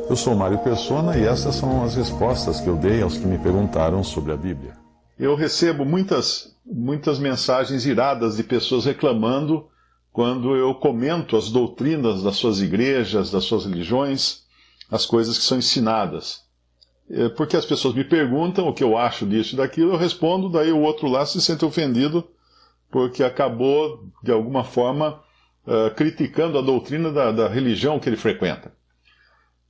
Eu sou Mário Persona e essas são as respostas que eu dei aos que me perguntaram sobre a Bíblia. Eu recebo muitas mensagens iradas de pessoas reclamando quando eu comento as doutrinas das suas igrejas, das suas religiões, as coisas que são ensinadas. Porque as pessoas me perguntam o que eu acho disso e daquilo, eu respondo, daí o outro lá se sente ofendido porque acabou, de alguma forma, criticando a doutrina da religião que ele frequenta.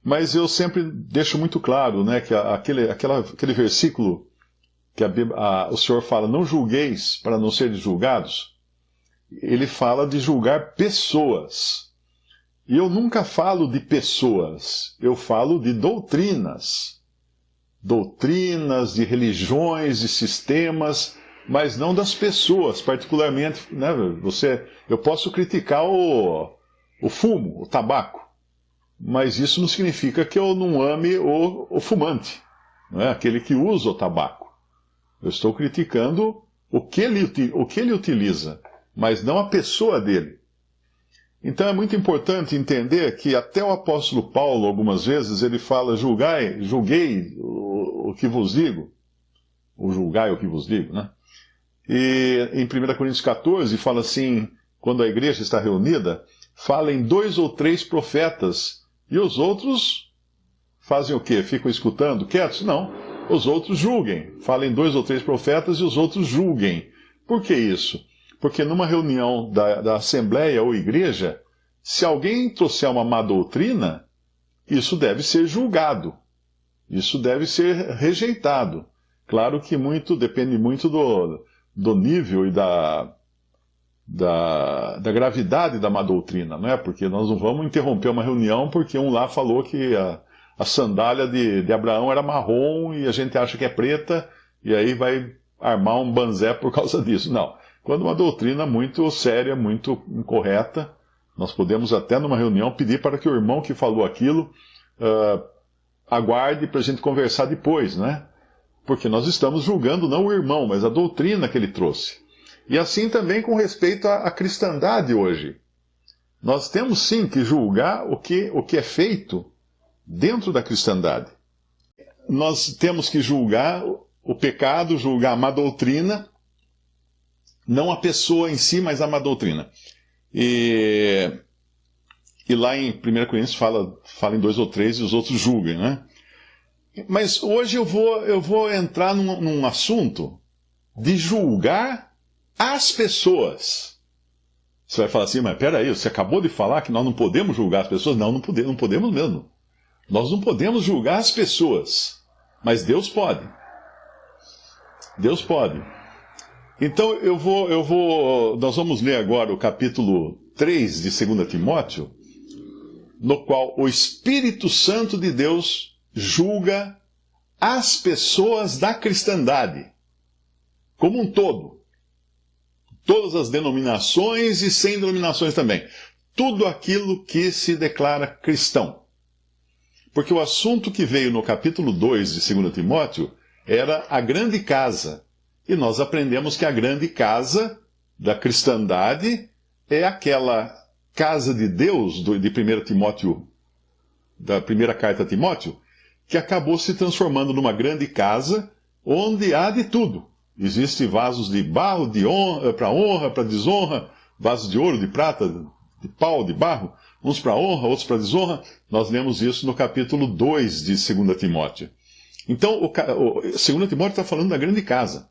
Mas eu sempre deixo muito claro, né, que aquele versículo que o Senhor fala, não julgueis para não serem julgados, ele fala de julgar pessoas. E eu nunca falo de pessoas, eu falo de doutrinas. Doutrinas, de religiões, de sistemas, mas não das pessoas, particularmente, né, eu posso criticar o fumo, o tabaco, mas isso não significa que eu não ame o fumante, né, aquele que usa o tabaco. Eu estou criticando o que ele utiliza, mas não a pessoa dele. Então é muito importante entender que até o apóstolo Paulo, algumas vezes, ele fala, julguei o que vos digo, ou julgai o que vos digo, né? E em 1 Coríntios 14 fala assim, quando a igreja está reunida, falem 2 ou 3 profetas, e os outros fazem o quê? Ficam escutando, quietos? Não, os outros julguem. Falem 2 ou 3 profetas e os outros julguem. Por que isso? Porque numa reunião da assembleia ou igreja, se alguém trouxer uma má doutrina, isso deve ser julgado. Isso deve ser rejeitado. Claro que depende muito do nível e da gravidade da má doutrina, não é? Porque nós não vamos interromper uma reunião porque um lá falou que a sandália de Abraão era marrom e a gente acha que é preta, e aí vai armar um banzé por causa disso. Não. Quando uma doutrina muito séria, muito incorreta, nós podemos até numa reunião pedir para que o irmão que falou aquilo aguarde para a gente conversar depois, né? Porque nós estamos julgando não o irmão, mas a doutrina que ele trouxe. E assim também com respeito à cristandade hoje. Nós temos sim que julgar o que é feito dentro da cristandade. Nós temos que julgar o pecado, julgar a má doutrina, não a pessoa em si, mas a má doutrina. E lá em 1 Coríntios fala em 2 ou 3 e os outros julguem, né? Mas hoje eu vou entrar num assunto de julgar as pessoas. Você vai falar assim, mas peraí, você acabou de falar que nós não podemos julgar as pessoas? Não podemos mesmo. Nós não podemos julgar as pessoas, mas Deus pode. Deus pode. Então nós vamos ler agora o capítulo 3 de 2 Timóteo, no qual o Espírito Santo de Deus julga as pessoas da cristandade, como um todo. Todas as denominações e sem denominações também. Tudo aquilo que se declara cristão. Porque o assunto que veio no capítulo 2 de 2 Timóteo era a grande casa. E nós aprendemos que a grande casa da cristandade é aquela casa de Deus de 1 Timóteo, da primeira carta a Timóteo, que acabou se transformando numa grande casa onde há de tudo. Existem vasos de barro, para honra, para desonra, vasos de ouro, de prata, de pau, de barro, uns para honra, outros para desonra. Nós lemos isso no capítulo 2 de 2 Timóteo. Então, o 2 Timóteo está falando da grande casa.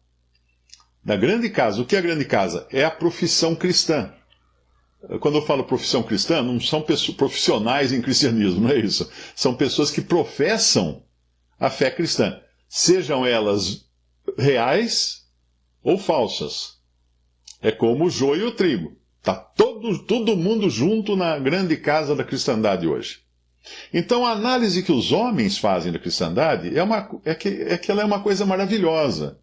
Da grande casa. O que é a grande casa? É a profissão cristã. Quando eu falo profissão cristã, não são profissionais em cristianismo, não é isso. São pessoas que professam a fé cristã. Sejam elas reais ou falsas. É como o joio e o trigo. Está todo mundo junto na grande casa da cristandade hoje. Então a análise que os homens fazem da cristandade é que ela é uma coisa maravilhosa.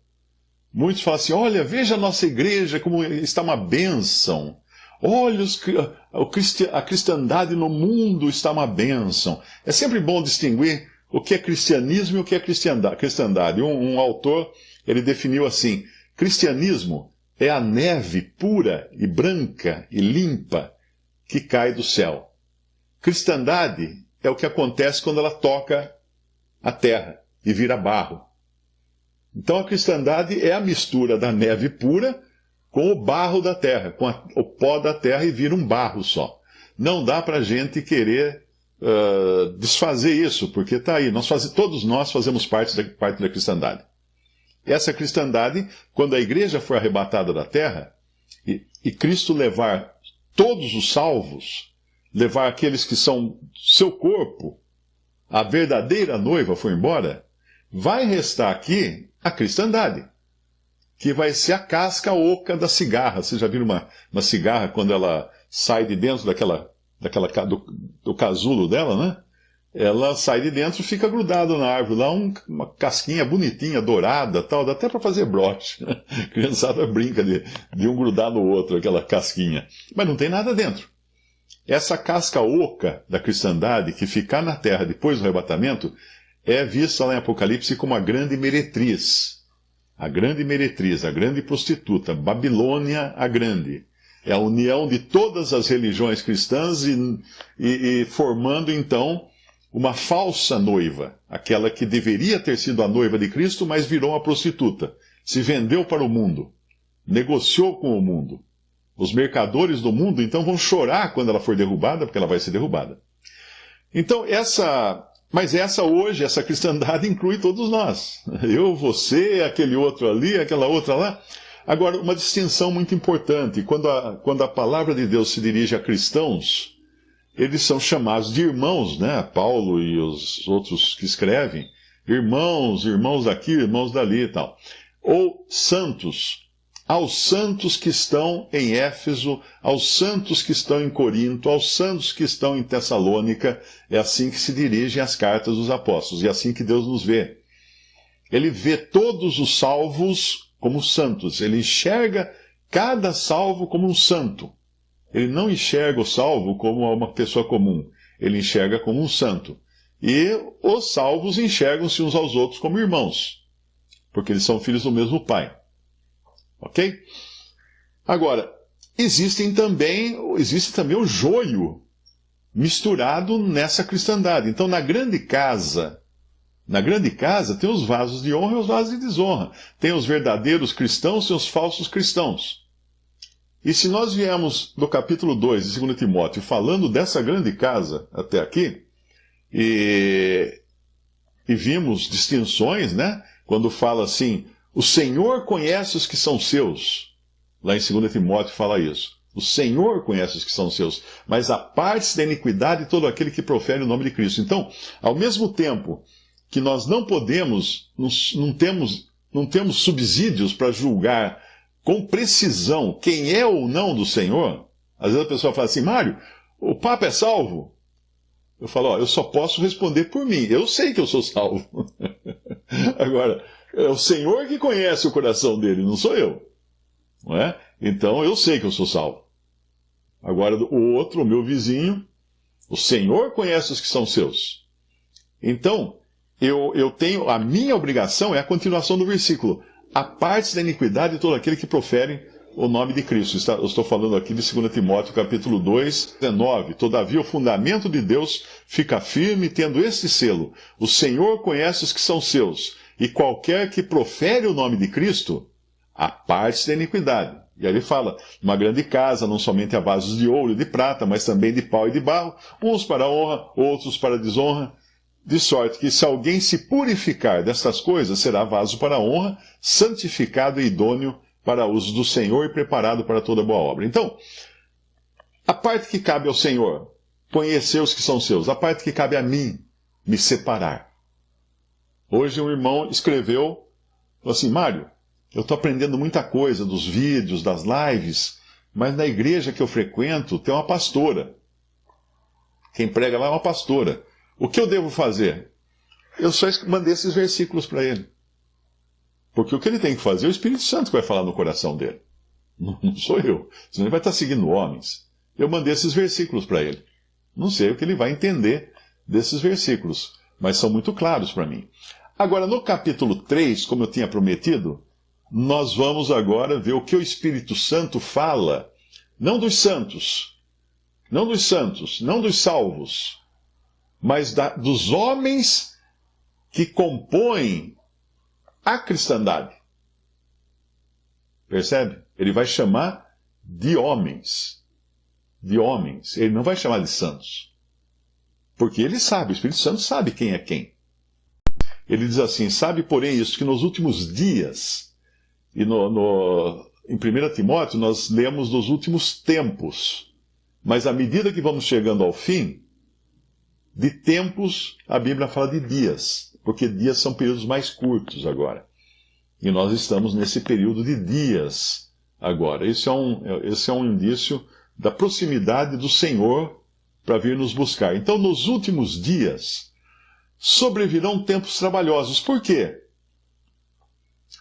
Muitos falam assim, olha, veja a nossa igreja como está uma bênção. Olha, a cristandade no mundo está uma bênção. É sempre bom distinguir o que é cristianismo e o que é cristandade. Um autor, ele definiu assim, cristianismo é a neve pura e branca e limpa que cai do céu. Cristandade é o que acontece quando ela toca a terra e vira barro. Então a cristandade é a mistura da neve pura com o barro da terra, com o pó da terra, e vira um barro só. Não dá para a gente querer desfazer isso, porque está aí, todos nós fazemos parte da cristandade. Essa cristandade, quando a igreja for arrebatada da terra, e Cristo levar todos os salvos, levar aqueles que são seu corpo, a verdadeira noiva for embora, vai restar aqui a cristandade, que vai ser a casca oca da cigarra. Você já viu uma cigarra quando ela sai de dentro do casulo dela, né? Ela sai de dentro e fica grudada na árvore, lá uma casquinha bonitinha, dourada, tal, dá até para fazer broche. A criançada brinca de um grudar no outro, aquela casquinha. Mas não tem nada dentro. Essa casca oca da cristandade, que ficar na terra depois do arrebatamento, é vista lá em Apocalipse como a grande meretriz. A grande meretriz, a grande prostituta, Babilônia a grande. É a união de todas as religiões cristãs e formando, então, uma falsa noiva. Aquela que deveria ter sido a noiva de Cristo, mas virou uma prostituta. Se vendeu para o mundo. Negociou com o mundo. Os mercadores do mundo, então, vão chorar quando ela for derrubada, porque ela vai ser derrubada. Então, essa cristandade inclui todos nós. Eu, você, aquele outro ali, aquela outra lá. Agora, uma distinção muito importante. Quando a palavra de Deus se dirige a cristãos, eles são chamados de irmãos, né? Paulo e os outros que escrevem. Irmãos daqui, irmãos dali e tal. Ou santos. Aos santos que estão em Éfeso, aos santos que estão em Corinto, aos santos que estão em Tessalônica, é assim que se dirigem as cartas dos apóstolos, e é assim que Deus nos vê. Ele vê todos os salvos como santos, ele enxerga cada salvo como um santo. Ele não enxerga o salvo como uma pessoa comum, ele enxerga como um santo. E os salvos enxergam-se uns aos outros como irmãos, porque eles são filhos do mesmo Pai. Ok? Agora, existe também o joio misturado nessa cristandade. Então, na grande casa tem os vasos de honra e os vasos de desonra. Tem os verdadeiros cristãos e os falsos cristãos. E se nós viemos do capítulo 2 de 2 Timóteo falando dessa grande casa até aqui, e vimos distinções, né? Quando fala assim, o Senhor conhece os que são seus. Lá em 2 Timóteo fala isso. O Senhor conhece os que são seus, mas aparte-se da iniquidade todo aquele que profere o nome de Cristo. Então, ao mesmo tempo que nós não temos subsídios para julgar com precisão quem é ou não do Senhor, às vezes a pessoa fala assim, Mário, o Papa é salvo? Eu falo, eu só posso responder por mim. Eu sei que eu sou salvo. Agora, é o Senhor que conhece o coração dele, não sou eu. Não é? Então eu sei que eu sou salvo. Agora, o outro, o meu vizinho, o Senhor conhece os que são seus. Então, eu tenho, a minha obrigação é a continuação do versículo. Aparte da iniquidade de todo aquele que profere o nome de Cristo. Eu estou falando aqui de 2 Timóteo, capítulo 2, 19. Todavia, o fundamento de Deus fica firme, tendo este selo. O Senhor conhece os que são seus. E qualquer que profere o nome de Cristo, aparte da iniquidade. E aí ele fala, uma grande casa, não somente há vasos de ouro e de prata, mas também de pau e de barro, uns para honra, outros para desonra, de sorte que se alguém se purificar destas coisas, será vaso para honra, santificado e idôneo para uso do Senhor e preparado para toda boa obra. Então, a parte que cabe ao Senhor, conhecer os que são seus, a parte que cabe a mim, me separar. Hoje um irmão escreveu, falou assim, Mário, eu estou aprendendo muita coisa dos vídeos, das lives, mas na igreja que eu frequento tem uma pastora. Quem prega lá é uma pastora. O que eu devo fazer? Eu só mandei esses versículos para ele. Porque o que ele tem que fazer é o Espírito Santo que vai falar no coração dele. Não sou eu. Senão ele vai estar seguindo homens. Eu mandei esses versículos para ele. Não sei o que ele vai entender desses versículos, mas são muito claros para mim. Agora, no capítulo 3, como eu tinha prometido, nós vamos agora ver o que o Espírito Santo fala, não dos santos, não dos salvos, mas dos homens que compõem a cristandade. Percebe? Ele vai chamar de homens. De homens. Ele não vai chamar de santos. Porque ele sabe, o Espírito Santo sabe quem é quem. Ele diz assim, sabe, porém, isso, que nos últimos dias, e em 1 Timóteo nós lemos dos últimos tempos, mas à medida que vamos chegando ao fim, de tempos, a Bíblia fala de dias, porque dias são períodos mais curtos agora. E nós estamos nesse período de dias agora. Esse é um indício da proximidade do Senhor para vir nos buscar. Então, nos últimos dias, sobrevirão tempos trabalhosos. Por quê?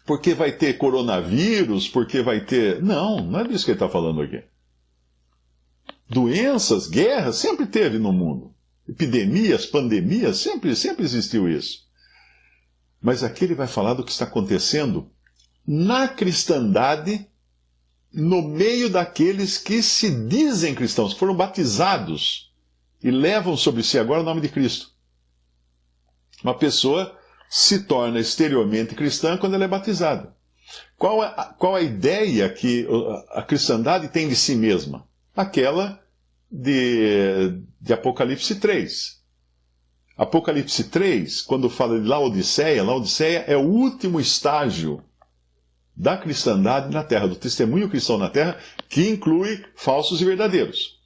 Porque vai ter coronavírus, porque vai ter... Não é disso que ele está falando aqui. Doenças, guerras, sempre teve no mundo. Epidemias, pandemias, sempre existiu isso. Mas aqui ele vai falar do que está acontecendo na cristandade, no meio daqueles que se dizem cristãos, que foram batizados e levam sobre si agora o nome de Cristo. Uma pessoa se torna exteriormente cristã quando ela é batizada. Qual a ideia que a cristandade tem de si mesma? Aquela de Apocalipse 3. Apocalipse 3, quando fala de Laodiceia é o último estágio da cristandade na terra, do testemunho cristão na terra, que inclui falsos e verdadeiros.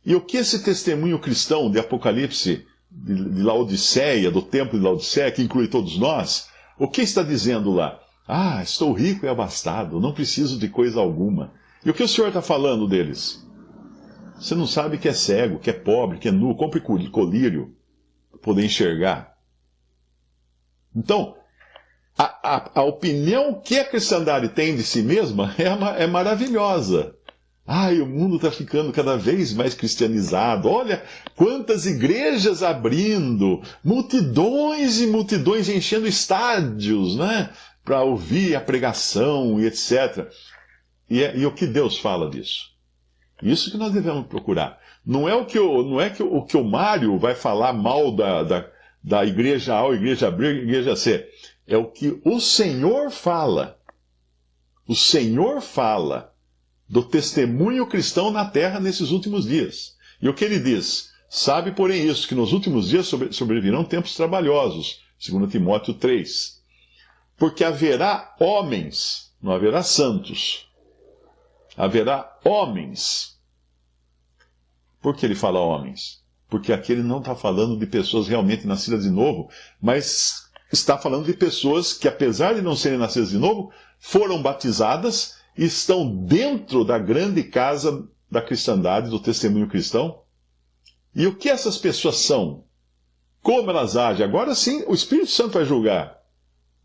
E o que esse testemunho cristão de Apocalipse, de Laodiceia, do templo de Laodiceia, que inclui todos nós, o que está dizendo lá? Ah, estou rico e abastado, não preciso de coisa alguma. E o que o Senhor está falando deles? Você não sabe que é cego, que é pobre, que é nu, compre colírio para poder enxergar. Então, a opinião que a cristandade tem de si mesma é maravilhosa. Ai, o mundo está ficando cada vez mais cristianizado. Olha quantas igrejas abrindo, multidões e multidões enchendo estádios, né, para ouvir a pregação e etc. E o que Deus fala disso? Isso que nós devemos procurar. Não é que o Mário vai falar mal da igreja A ou igreja B, igreja C. É o que o Senhor fala. O Senhor fala do testemunho cristão na terra nesses últimos dias. E o que ele diz? Sabe, porém, isso, que nos últimos dias sobrevirão tempos trabalhosos. 2 Timóteo 3. Porque haverá homens, não haverá santos. Haverá homens. Por que ele fala homens? Porque aqui ele não está falando de pessoas realmente nascidas de novo, mas está falando de pessoas que, apesar de não serem nascidas de novo, foram batizadas e estão dentro da grande casa da cristandade, do testemunho cristão. E o que essas pessoas são? Como elas agem? Agora sim, o Espírito Santo vai julgar.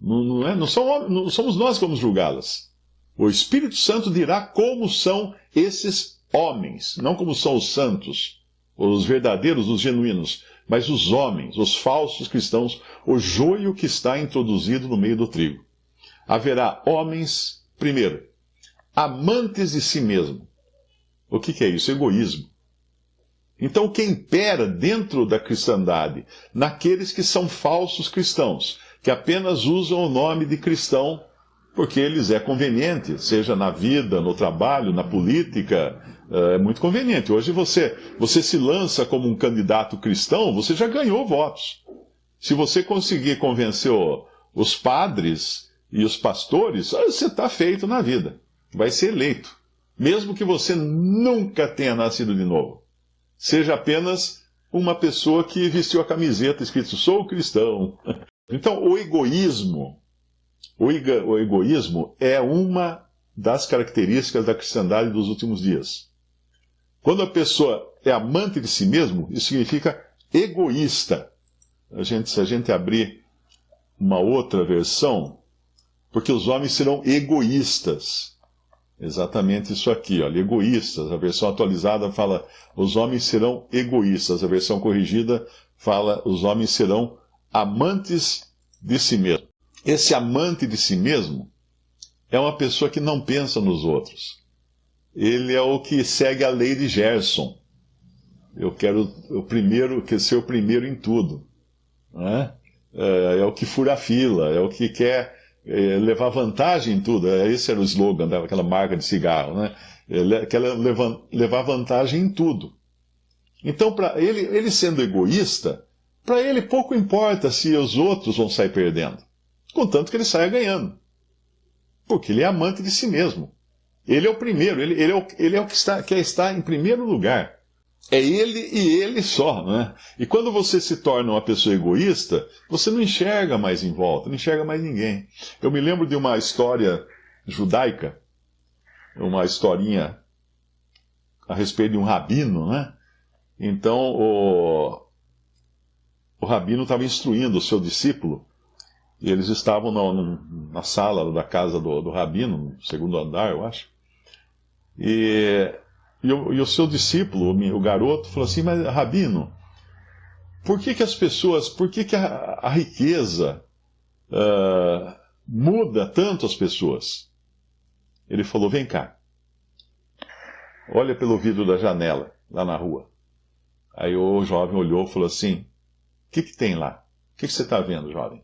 Não somos nós que vamos julgá-las. O Espírito Santo dirá como são esses homens, não como são os santos, os verdadeiros, os genuínos, mas os homens, os falsos cristãos, o joio que está introduzido no meio do trigo. Haverá homens, primeiro, amantes de si mesmo. O que é isso? Egoísmo. Então, o que impera dentro da cristandade? Naqueles que são falsos cristãos, que apenas usam o nome de cristão porque lhes é conveniente, seja na vida, no trabalho, na política, é muito conveniente. Hoje você se lança como um candidato cristão, você já ganhou votos. Se você conseguir convencer os padres e os pastores, você está feito na vida. Vai ser eleito. Mesmo que você nunca tenha nascido de novo. Seja apenas uma pessoa que vestiu a camiseta escrito "Sou cristão". Então, o egoísmo é uma das características da cristandade dos últimos dias. Quando a pessoa é amante de si mesmo, isso significa egoísta. Se a gente abrir uma outra versão, porque os homens serão egoístas. Exatamente isso aqui, olha, egoístas. A versão atualizada fala, os homens serão egoístas. A versão corrigida fala, os homens serão amantes de si mesmo. Esse amante de si mesmo é uma pessoa que não pensa nos outros. Ele é o que segue a lei de Gerson. Eu quero ser o primeiro em tudo. Né? É o que fura a fila, é o que quer levar vantagem em tudo. Esse era o slogan daquela marca de cigarro. Né? Quer levar vantagem em tudo. Então, para ele sendo egoísta, para ele pouco importa se os outros vão sair perdendo, contanto que ele saia ganhando. Porque ele é amante de si mesmo. Ele é o primeiro, ele é o que quer estar em primeiro lugar. É ele e ele só, né? E quando você se torna uma pessoa egoísta, você não enxerga mais em volta, não enxerga mais ninguém. Eu me lembro de uma história judaica, uma historinha a respeito de um rabino, né? Então, o rabino estava instruindo o seu discípulo, e eles estavam na sala da casa do rabino, no segundo andar, eu acho. E o seu discípulo, o garoto, falou assim: mas rabino, por que a riqueza muda tanto as pessoas? Ele falou: vem cá, olha pelo vidro da janela, lá na rua. Aí o jovem olhou e falou assim: o que tem lá? O que você está vendo, jovem?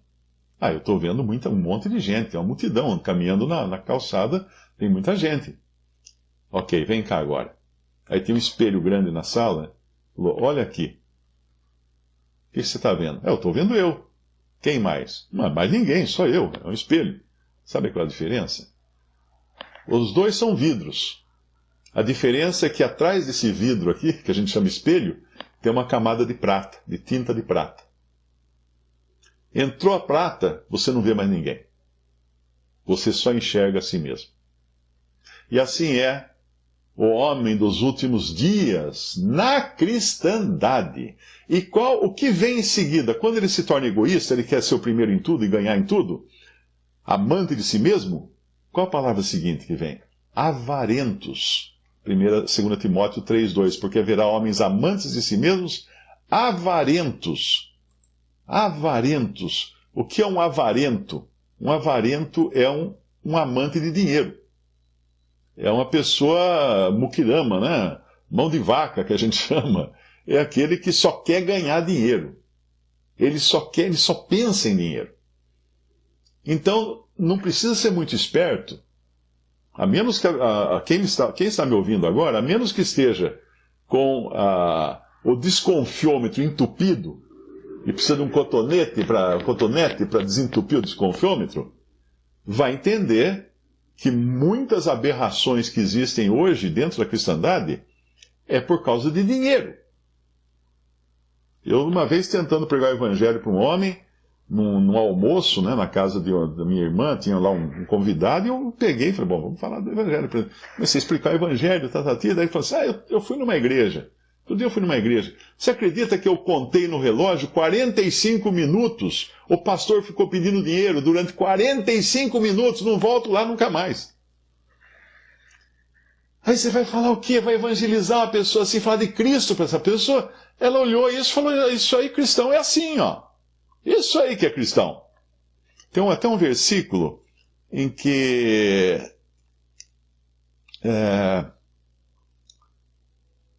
Eu estou vendo um monte de gente, é uma multidão caminhando na calçada, tem muita gente. Ok, vem cá agora. Aí tem um espelho grande na sala. Falou: olha aqui. O que você está vendo? Eu estou vendo eu. Quem mais? Mais ninguém, só eu. É um espelho. Sabe qual é a diferença? Os dois são vidros. A diferença é que atrás desse vidro aqui, que a gente chama espelho, tem uma camada de prata, de tinta de prata. Entrou a prata, você não vê mais ninguém. Você só enxerga a si mesmo. E assim é o homem dos últimos dias na cristandade. E o que vem em seguida? Quando ele se torna egoísta, ele quer ser o primeiro em tudo e ganhar em tudo, amante de si mesmo, qual a palavra seguinte que vem? Avarentos. 2 Timóteo 3,2, porque haverá homens amantes de si mesmos, avarentos. Avarentos. O que é um avarento? Um avarento é um amante de dinheiro. É uma pessoa muquirama, né? Mão de vaca, que a gente chama. É aquele que só quer ganhar dinheiro. Ele só pensa em dinheiro. Então, não precisa ser muito esperto. A menos que quem está me ouvindo agora, a menos que esteja com o desconfiômetro entupido e precisa de um cotonete para desentupir o desconfiômetro, vai entender que muitas aberrações que existem hoje dentro da cristandade é por causa de dinheiro. Eu, uma vez, tentando pregar o evangelho para um homem, num almoço, né, na casa da minha irmã, tinha lá um convidado, e eu peguei e falei: bom, vamos falar do evangelho. Comecei a explicar o evangelho, daí ele falou assim: eu fui numa igreja. Todo dia eu fui numa igreja. Você acredita que eu contei no relógio 45 minutos? O pastor ficou pedindo dinheiro durante 45 minutos, não volto lá nunca mais. Aí você vai falar o quê? Vai evangelizar uma pessoa assim, falar de Cristo para essa pessoa? Ela olhou isso e falou: isso aí, cristão, é assim, ó. Isso aí que é cristão. Tem até um versículo em que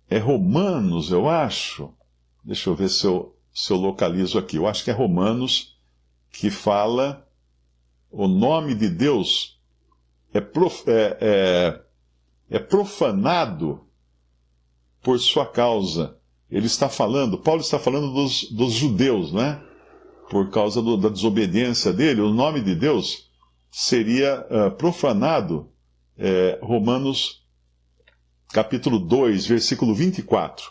é Romanos, eu acho. Deixa eu ver se eu localizo aqui. Eu acho que é Romanos que fala: o nome de Deus é profanado por sua causa. Paulo está falando dos judeus, né? Por causa da desobediência dele, o nome de Deus seria profanado. Romanos capítulo 2, versículo 24.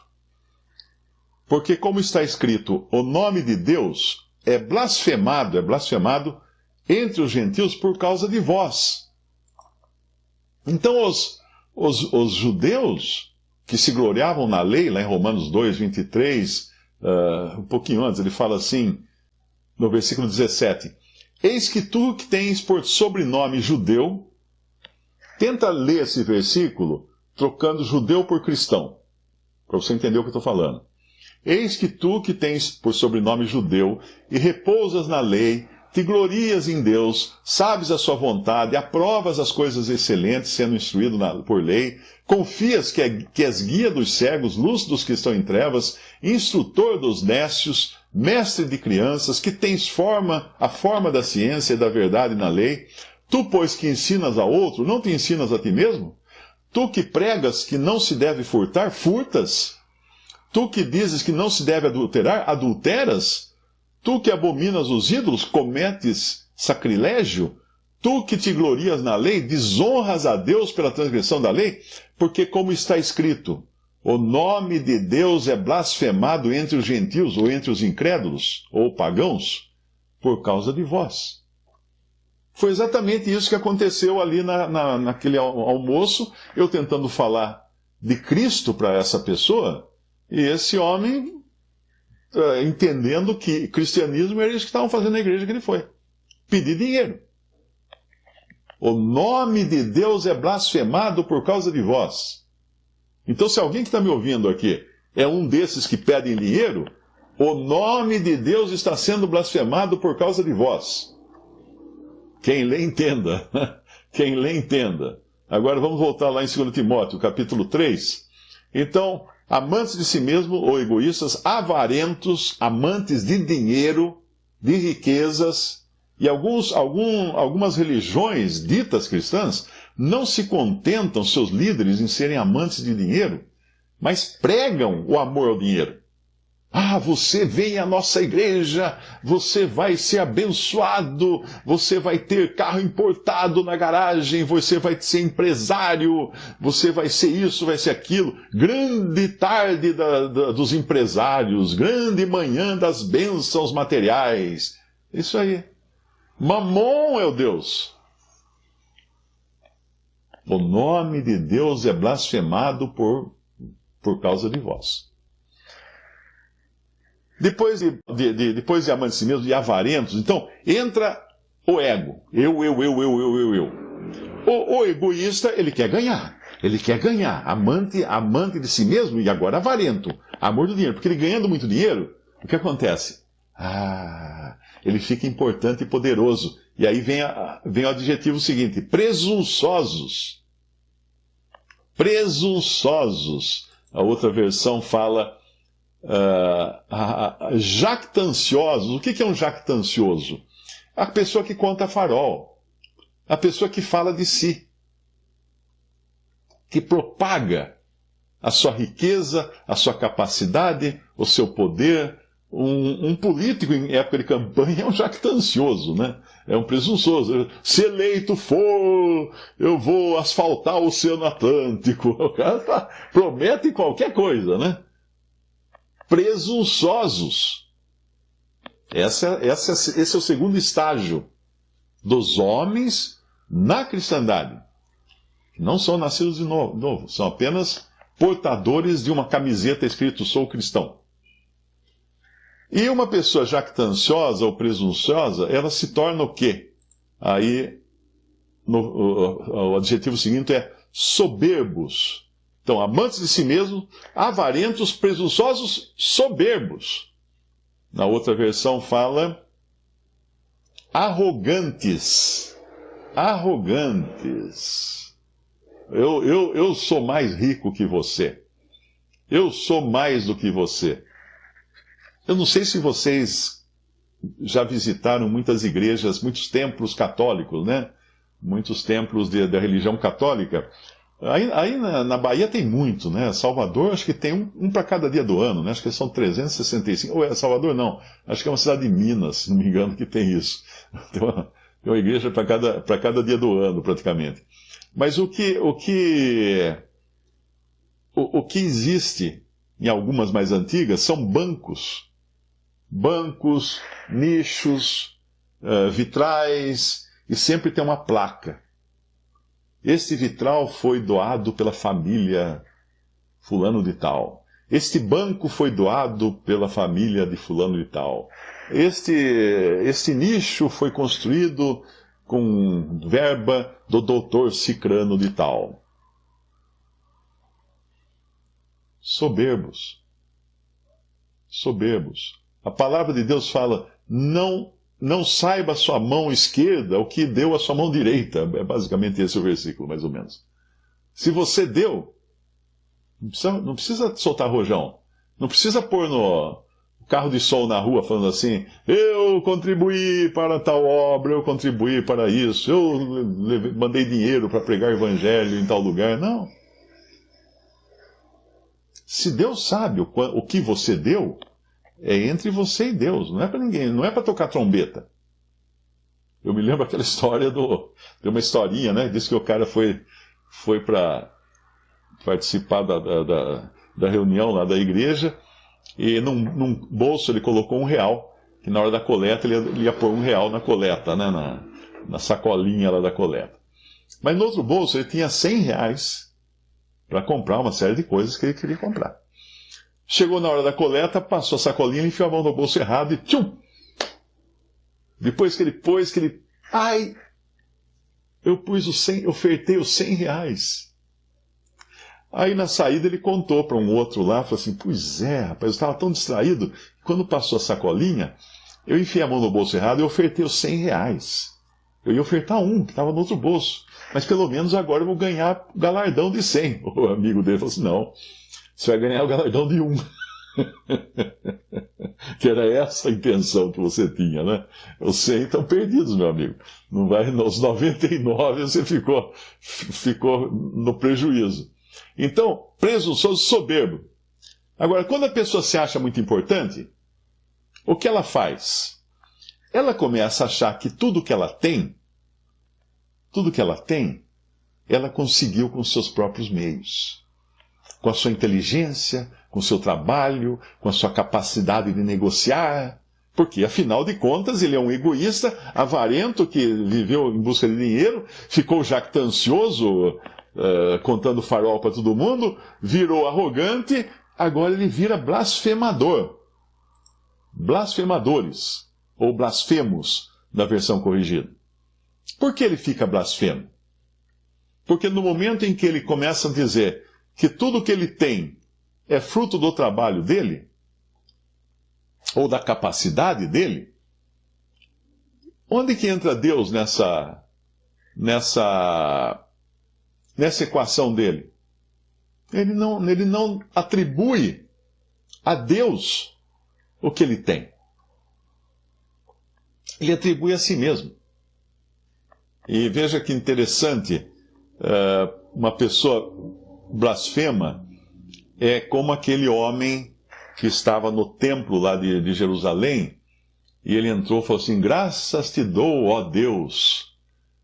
Porque, como está escrito, o nome de Deus é blasfemado entre os gentios por causa de vós. Então, os judeus que se gloriavam na lei, lá em Romanos 2, 23, um pouquinho antes, ele fala assim, no versículo 17: eis que tu que tens por sobrenome judeu, tenta ler esse versículo trocando judeu por cristão, para você entender o que eu estou falando. Eis que tu que tens por sobrenome judeu e repousas na lei, te glorias em Deus, sabes a sua vontade, aprovas as coisas excelentes, sendo instruído por lei, confias que és guia dos cegos, luz dos que estão em trevas, instrutor dos nécios, mestre de crianças, que tens a forma da ciência e da verdade na lei. Tu, pois, que ensinas a outro, não te ensinas a ti mesmo? Tu que pregas que não se deve furtar, furtas? Tu que dizes que não se deve adulterar, adulteras? Tu que abominas os ídolos, cometes sacrilégio? Tu que te glorias na lei, desonras a Deus pela transgressão da lei? Porque, como está escrito, o nome de Deus é blasfemado entre os gentios, ou entre os incrédulos, ou pagãos, por causa de vós. Foi exatamente isso que aconteceu ali naquele almoço, eu tentando falar de Cristo para essa pessoa, e esse homem entendendo que cristianismo era isso que estavam fazendo na igreja que ele foi. Pedir dinheiro. O nome de Deus é blasfemado por causa de vós. Então, se alguém que está me ouvindo aqui é um desses que pedem dinheiro, o nome de Deus está sendo blasfemado por causa de vós. Quem lê, entenda. Quem lê, entenda. Agora vamos voltar lá em 2 Timóteo, capítulo 3. Então, amantes de si mesmo ou egoístas, avarentos, amantes de dinheiro, de riquezas, e algumas religiões ditas cristãs não se contentam, seus líderes, em serem amantes de dinheiro, mas pregam o amor ao dinheiro. Ah, você vem à nossa igreja, você vai ser abençoado, você vai ter carro importado na garagem, você vai ser empresário, você vai ser isso, vai ser aquilo. Grande tarde dos empresários, grande manhã das bênçãos materiais. Isso aí. Mamon é o Deus. O nome de Deus é blasfemado por causa de vós. Depois de amantes de si mesmo, de avarentos, então, entra o ego. Eu. O egoísta, ele quer ganhar. Ele quer ganhar. Amante de si mesmo e agora avarento. Amor do dinheiro. Porque ele ganhando muito dinheiro, o que acontece? Ele fica importante e poderoso. E aí vem o adjetivo seguinte: presunçosos. Presunçosos. A outra versão fala jactanciosos. O que é um jactancioso? A pessoa que conta farol. A pessoa que fala de si. Que propaga a sua riqueza, a sua capacidade, o seu poder. Um político em época de campanha é um jactancioso, né? É um presunçoso. Se eleito for, eu vou asfaltar o Oceano Atlântico. O cara promete qualquer coisa, né? Presunçosos. Esse é o segundo estágio dos homens na cristandade. Não são nascidos de novo, são apenas portadores de uma camiseta escrito "Sou cristão". E uma pessoa jactanciosa ou presunçosa, ela se torna o quê? Aí, o adjetivo seguinte é soberbos. Então, amantes de si mesmo, avarentos, presunçosos, soberbos. Na outra versão fala arrogantes. Arrogantes. Eu sou mais rico que você. Eu sou mais do que você. Eu não sei se vocês já visitaram muitas igrejas, muitos templos católicos, né? Muitos templos da religião católica. Aí na Bahia tem muito, né? Salvador, acho que tem um para cada dia do ano, né? Acho que são 365. Ou é Salvador, não. Acho que é uma cidade de Minas, se não me engano, que tem isso. Tem uma igreja para cada dia do ano, praticamente. Mas o que existe em algumas mais antigas são bancos. Bancos, nichos, vitrais, e sempre tem uma placa. Este vitral foi doado pela família fulano de tal. Este banco foi doado pela família de fulano de tal. Este nicho foi construído com verba do doutor Cicrano de tal. Soberbos. Soberbos. A palavra de Deus fala: não não saiba a sua mão esquerda o que deu a sua mão direita. É basicamente esse o versículo, mais ou menos. Se você deu, não precisa soltar rojão. Não precisa pôr no carro de som na rua falando assim: eu contribuí para tal obra, eu contribuí para isso, eu mandei dinheiro para pregar evangelho em tal lugar. Não. Se Deus sabe o que você deu, é entre você e Deus, não é para ninguém, não é para tocar trombeta. Eu me lembro aquela história de uma historinha, né? Diz que o cara foi para participar da reunião lá da igreja, e num bolso ele colocou R$1, que na hora da coleta ele ia pôr R$1 na coleta, né? Na sacolinha lá da coleta. Mas no outro bolso ele tinha R$100 para comprar uma série de coisas que ele queria comprar. Chegou na hora da coleta, passou a sacolinha, ele enfiou a mão no bolso errado e tchum! Depois que ele pôs, ai! Eu ofertei os R$100. Aí na saída ele contou para um outro lá, falou assim: pois é, rapaz, eu estava tão distraído, que quando passou a sacolinha, eu enfiei a mão no bolso errado e ofertei os R$100. Eu ia ofertar um, que estava no outro bolso. Mas pelo menos agora eu vou ganhar o galardão de 100. O amigo dele falou assim: não, você vai ganhar o galardão de 1. Que era essa a intenção que você tinha, né? Os 100 estão perdidos, meu amigo. Não vai, nos 99 você ficou no prejuízo. Então, presunçoso, soberbo. Agora, quando a pessoa se acha muito importante, o que ela faz? Ela começa a achar que tudo que ela tem, ela conseguiu com seus próprios meios. Com a sua inteligência, com o seu trabalho, com a sua capacidade de negociar. Porque, afinal de contas, ele é um egoísta, avarento, que viveu em busca de dinheiro, ficou jactancioso, contando farol para todo mundo, virou arrogante, agora ele vira blasfemador. Blasfemadores, ou blasfemos, na versão corrigida. Por que ele fica blasfemo? Porque no momento em que ele começa a dizer que tudo que ele tem é fruto do trabalho dele, ou da capacidade dele, onde que entra Deus nessa equação dele? Ele não atribui a Deus o que ele tem. Ele atribui a si mesmo. E veja que interessante, uma pessoa blasfema é como aquele homem que estava no templo lá de Jerusalém, e ele entrou e falou assim: graças te dou, ó Deus,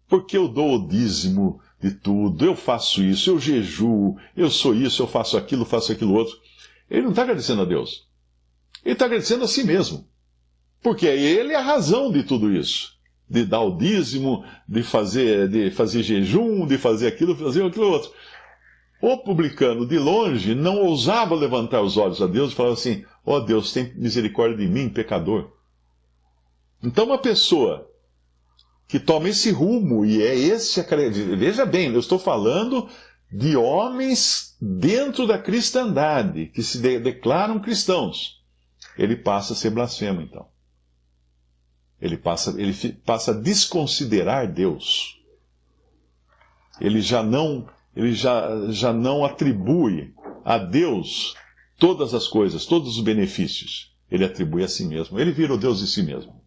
porque eu dou o dízimo de tudo, eu faço isso, eu jejuo, eu sou isso, eu faço aquilo outro. Ele não está agradecendo a Deus. Ele está agradecendo a si mesmo. Porque ele é a razão de tudo isso. De dar o dízimo, de fazer jejum, de fazer aquilo outro. O publicano, de longe, não ousava levantar os olhos a Deus e falar assim: ó Deus, tem misericórdia de mim, pecador. Então uma pessoa que toma esse rumo, e é esse... Veja bem, eu estou falando de homens dentro da cristandade, que se declaram cristãos. Ele passa a ser blasfemo, então. Ele passa a desconsiderar Deus. Ele já não atribui a Deus todas as coisas, todos os benefícios. Ele atribui a si mesmo. Ele vira o Deus de si mesmo.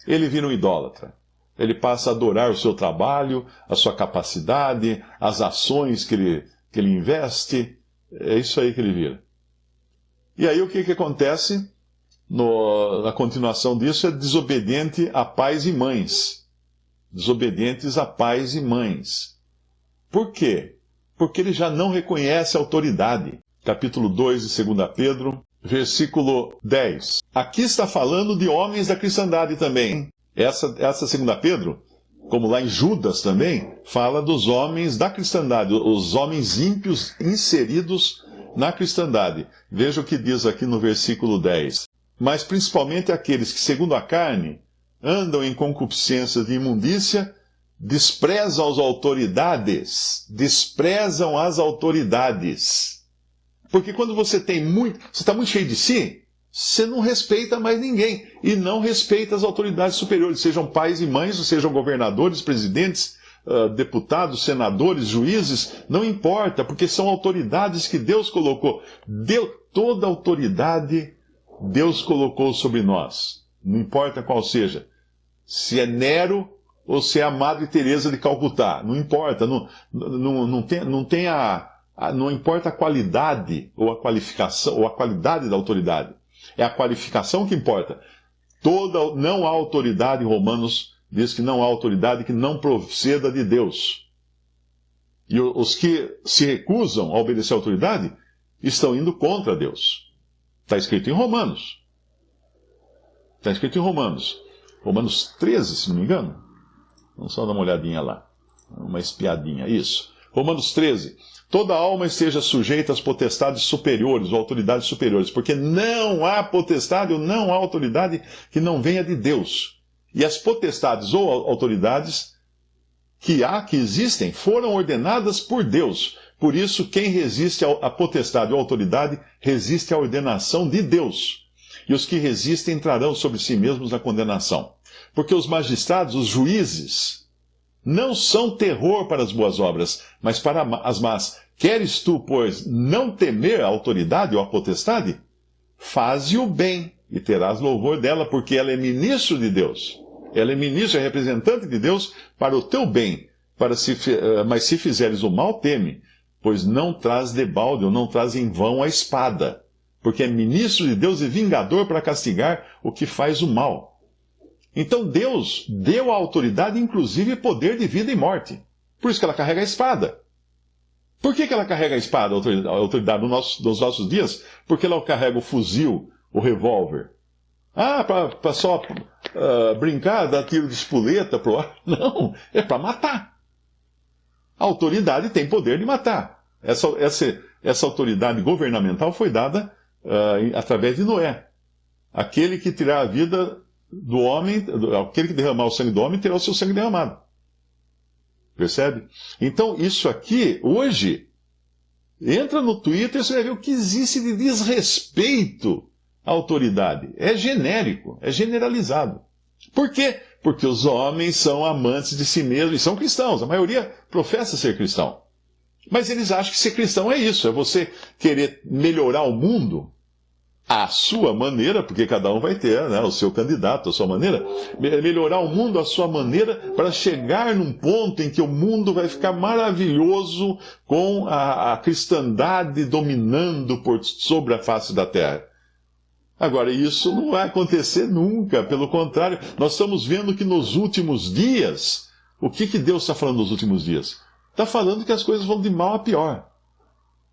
Ele vira um idólatra. Ele passa a adorar o seu trabalho, a sua capacidade, as ações que ele investe. É isso aí que ele vira. E aí o que acontece? Na continuação disso, é desobediente a pais e mães. Desobedientes a pais e mães. Por quê? Porque ele já não reconhece a autoridade. Capítulo 2 de 2 Pedro, versículo 10. Aqui está falando de homens da cristandade também. Essa 2 Pedro, como lá em Judas também, fala dos homens da cristandade, os homens ímpios inseridos na cristandade. Veja o que diz aqui no versículo 10. Mas principalmente aqueles que, segundo a carne, andam em concupiscências de imundícia, desprezam as autoridades. Desprezam as autoridades. Porque quando você está muito cheio de si, você não respeita mais ninguém. E não respeita as autoridades superiores, sejam pais e mães, sejam governadores, presidentes, deputados, senadores, juízes, não importa, porque são autoridades que Deus colocou. Toda autoridade Deus colocou sobre nós, não importa qual seja. Se é Nero ou se é a Madre Teresa de Calcutá, não importa, não importa a qualidade ou a qualificação ou a qualidade da autoridade. É a qualificação que importa. Não há autoridade, Romanos diz que não há autoridade que não proceda de Deus. E os que se recusam a obedecer à autoridade estão indo contra Deus. Está escrito em Romanos. Está escrito em Romanos. Romanos 13, se não me engano. Vamos só dar uma olhadinha lá. Uma espiadinha. Isso. Romanos 13. Toda alma esteja sujeita às potestades superiores ou autoridades superiores, porque não há potestade ou não há autoridade que não venha de Deus. E as potestades ou autoridades que existem, foram ordenadas por Deus. Por isso, quem resiste à potestade ou autoridade, resiste à ordenação de Deus. E os que resistem entrarão sobre si mesmos na condenação. Porque os magistrados, os juízes, não são terror para as boas obras, mas para as más. Queres tu, pois, não temer a autoridade ou a potestade? Faze o bem, e terás louvor dela, porque ela é ministro de Deus. Ela é ministro, é representante de Deus para o teu bem. Mas se fizeres o mal, teme, pois não traz debalde, ou não traz em vão a espada. Porque é ministro de Deus e vingador para castigar o que faz o mal. Então Deus deu à autoridade, inclusive, poder de vida e morte. Por isso que ela carrega a espada. Por que ela carrega a espada, a autoridade, nos nossos dias? Porque ela carrega o fuzil, o revólver. Para só brincar, dar tiro de espoleta pro ar? Não, é para matar. A autoridade tem poder de matar. Essa autoridade governamental foi dada através de Noé. Aquele que tirar a vida do homem, aquele que derramar o sangue do homem, terá o seu sangue derramado. Percebe? Então, isso aqui, hoje, entra no Twitter e você vai ver o que existe de desrespeito à autoridade. É genérico, é generalizado. Por quê? Porque os homens são amantes de si mesmos e são cristãos. A maioria professa ser cristão. Mas eles acham que ser cristão é isso, é você querer melhorar o mundo à sua maneira, porque cada um vai ter, né, o seu candidato, a sua maneira, melhorar o mundo à sua maneira para chegar num ponto em que o mundo vai ficar maravilhoso com a cristandade dominando sobre a face da terra. Agora, isso não vai acontecer nunca, pelo contrário, nós estamos vendo que nos últimos dias, o que Deus está falando nos últimos dias? Está falando que as coisas vão de mal a pior.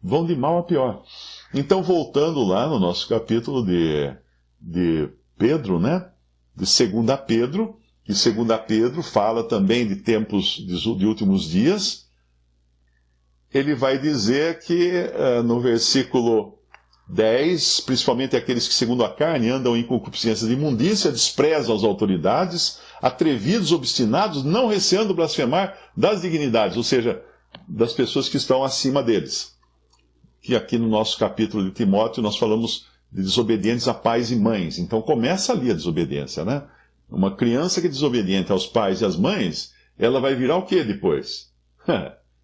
Vão de mal a pior. Então, voltando lá no nosso capítulo de Pedro, né? De 2 Pedro, que 2 Pedro fala também de tempos de últimos dias. Ele vai dizer que no versículo 10, principalmente aqueles que, segundo a carne, andam em concupiscência de imundícia, desprezam as autoridades, atrevidos, obstinados, não receando blasfemar das dignidades, ou seja, das pessoas que estão acima deles. Que aqui no nosso capítulo de Timóteo nós falamos de desobedientes a pais e mães. Então começa ali a desobediência, né? Uma criança que é desobediente aos pais e às mães, ela vai virar o quê depois?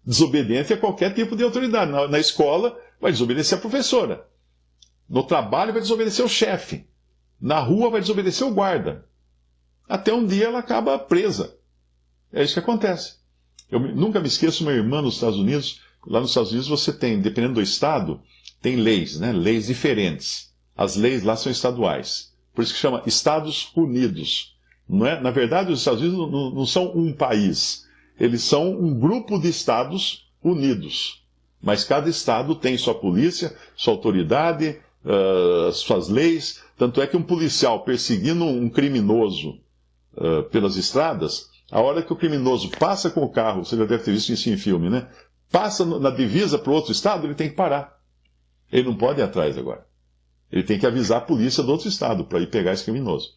Desobediente a qualquer tipo de autoridade. Na escola, vai desobedecer a professora. No trabalho, vai desobedecer o chefe. Na rua, vai desobedecer o guarda. Até um dia ela acaba presa. É isso que acontece. Eu nunca me esqueço, uma irmã nos Estados Unidos. Lá nos Estados Unidos você tem, dependendo do estado, tem leis, né? Leis diferentes. As leis lá são estaduais. Por isso que chama Estados Unidos. Não é? Na verdade, os Estados Unidos não são um país. Eles são um grupo de estados unidos. Mas cada estado tem sua polícia, sua autoridade, suas leis. Tanto é que um policial perseguindo um criminoso pelas estradas, a hora que o criminoso passa com o carro, você já deve ter visto isso em filme, né? Passa na divisa para o outro estado, ele tem que parar. Ele não pode ir atrás agora. Ele tem que avisar a polícia do outro estado para ir pegar esse criminoso.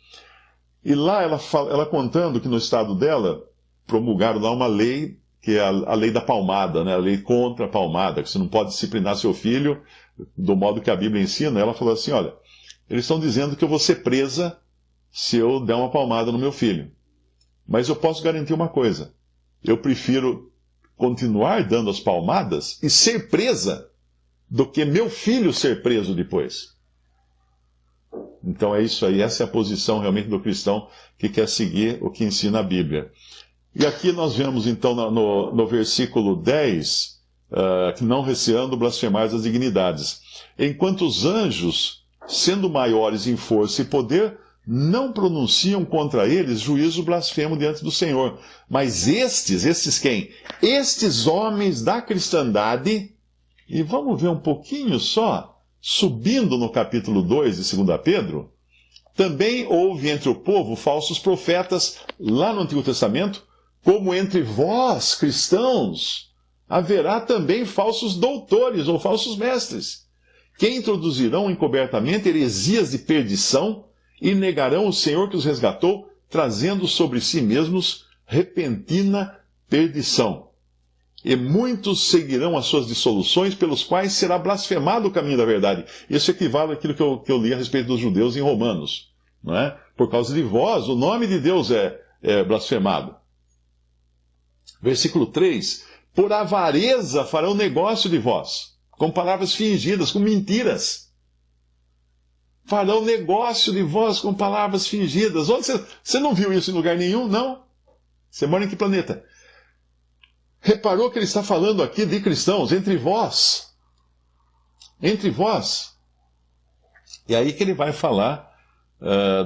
E lá ela contando que no estado dela promulgaram lá uma lei, que é a lei da palmada, né? A lei contra a palmada, que você não pode disciplinar seu filho do modo que a Bíblia ensina. Ela falou assim, olha, eles estão dizendo que eu vou ser presa se eu der uma palmada no meu filho. Mas eu posso garantir uma coisa: eu prefiro continuar dando as palmadas e ser presa do que meu filho ser preso depois. Então é isso aí, essa é a posição realmente do cristão que quer seguir o que ensina a Bíblia. E aqui nós vemos então no versículo 10, que não receando blasfemar as dignidades. Enquanto os anjos, sendo maiores em força e poder, não pronunciam contra eles juízo blasfemo diante do Senhor. Mas estes quem? Estes homens da cristandade, e vamos ver um pouquinho só, subindo no capítulo 2 de 2 Pedro, também houve entre o povo falsos profetas, lá no Antigo Testamento, como entre vós, cristãos, haverá também falsos doutores ou falsos mestres, que introduzirão encobertamente heresias de perdição e negarão o Senhor que os resgatou, trazendo sobre si mesmos repentina perdição. E muitos seguirão as suas dissoluções, pelos quais será blasfemado o caminho da verdade. Isso equivale àquilo que eu li a respeito dos judeus em Romanos. Não é? Por causa de vós, o nome de Deus é blasfemado. Versículo 3. Por avareza farão negócio de vós, com palavras fingidas, com mentiras. Farão negócio de vós com palavras fingidas. Onde você não viu isso em lugar nenhum? Não. Você mora em que planeta? Reparou que ele está falando aqui de cristãos, entre vós. Entre vós. E aí que ele vai falar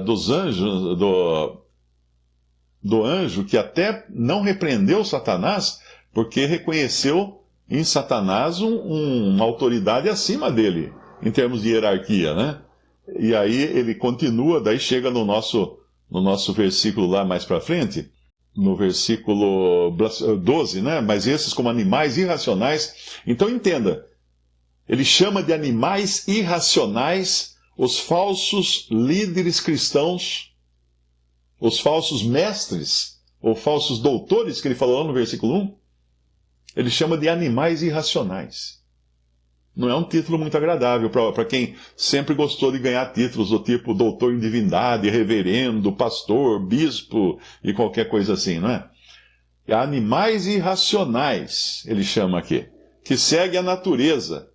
dos anjos, do anjo que até não repreendeu Satanás, porque reconheceu em Satanás uma autoridade acima dele, em termos de hierarquia, né? E aí ele continua, daí chega no nosso versículo lá mais para frente, no versículo 12, né? Mas esses como animais irracionais. Então entenda, ele chama de animais irracionais os falsos líderes cristãos, os falsos mestres, ou falsos doutores, que ele falou lá no versículo 1. Ele chama de animais irracionais. Não é um título muito agradável para quem sempre gostou de ganhar títulos do tipo doutor em divindade, reverendo, pastor, bispo e qualquer coisa assim, não é? Animais irracionais, ele chama aqui, que seguem a natureza,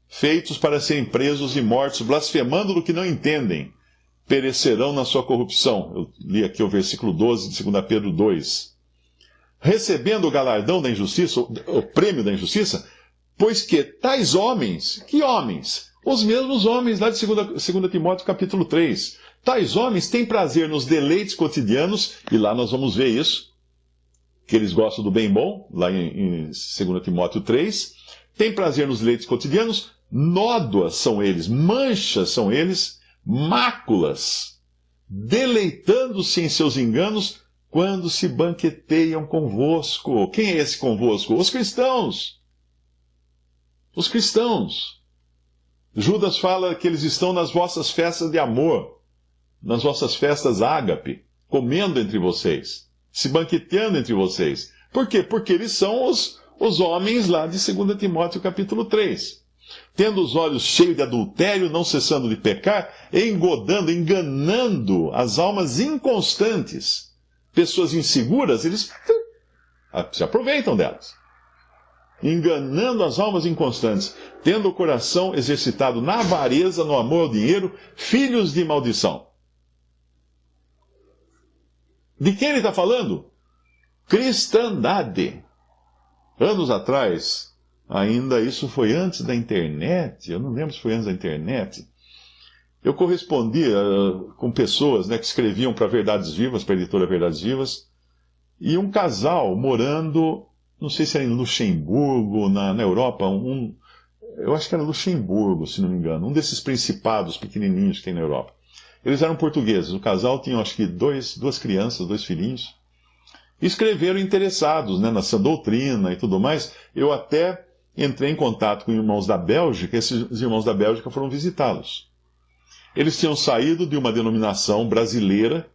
feitos para serem presos e mortos, blasfemando do que não entendem, perecerão na sua corrupção. Eu li aqui o versículo 12 de 2 Pedro 2. Recebendo o galardão da injustiça, o prêmio da injustiça, pois que tais homens, que homens? Os mesmos homens lá de 2 Timóteo capítulo 3. Tais homens têm prazer nos deleites cotidianos, e lá nós vamos ver isso, que eles gostam do bem bom, lá em 2 Timóteo 3. Têm prazer nos deleites cotidianos, nódoas são eles, manchas são eles, máculas, deleitando-se em seus enganos, quando se banqueteiam convosco. Quem é esse convosco? Os cristãos. Os cristãos. Judas fala que eles estão nas vossas festas de amor, nas vossas festas ágape, comendo entre vocês, se banqueteando entre vocês. Por quê? Porque eles são os homens lá de 2 Timóteo capítulo 3. Tendo os olhos cheios de adultério, não cessando de pecar, enganando as almas inconstantes. Pessoas inseguras, eles se aproveitam delas. Enganando as almas inconstantes, tendo o coração exercitado na avareza, no amor ao dinheiro, filhos de maldição. De quem ele está falando? Cristandade. Anos atrás, ainda isso foi antes da internet, eu não lembro se foi antes da internet, eu correspondia com pessoas, né, que escreviam para Verdades Vivas, para a editora Verdades Vivas, e um casal morando, não sei se era em Luxemburgo, na Europa, eu acho que era Luxemburgo, se não me engano, um desses principados pequenininhos que tem na Europa. Eles eram portugueses, o casal tinha, acho que, duas crianças, 2 filhinhos, e escreveram interessados, né, na sã doutrina e tudo mais. Eu até entrei em contato com irmãos da Bélgica, esses irmãos da Bélgica foram visitá-los. Eles tinham saído de uma denominação brasileira,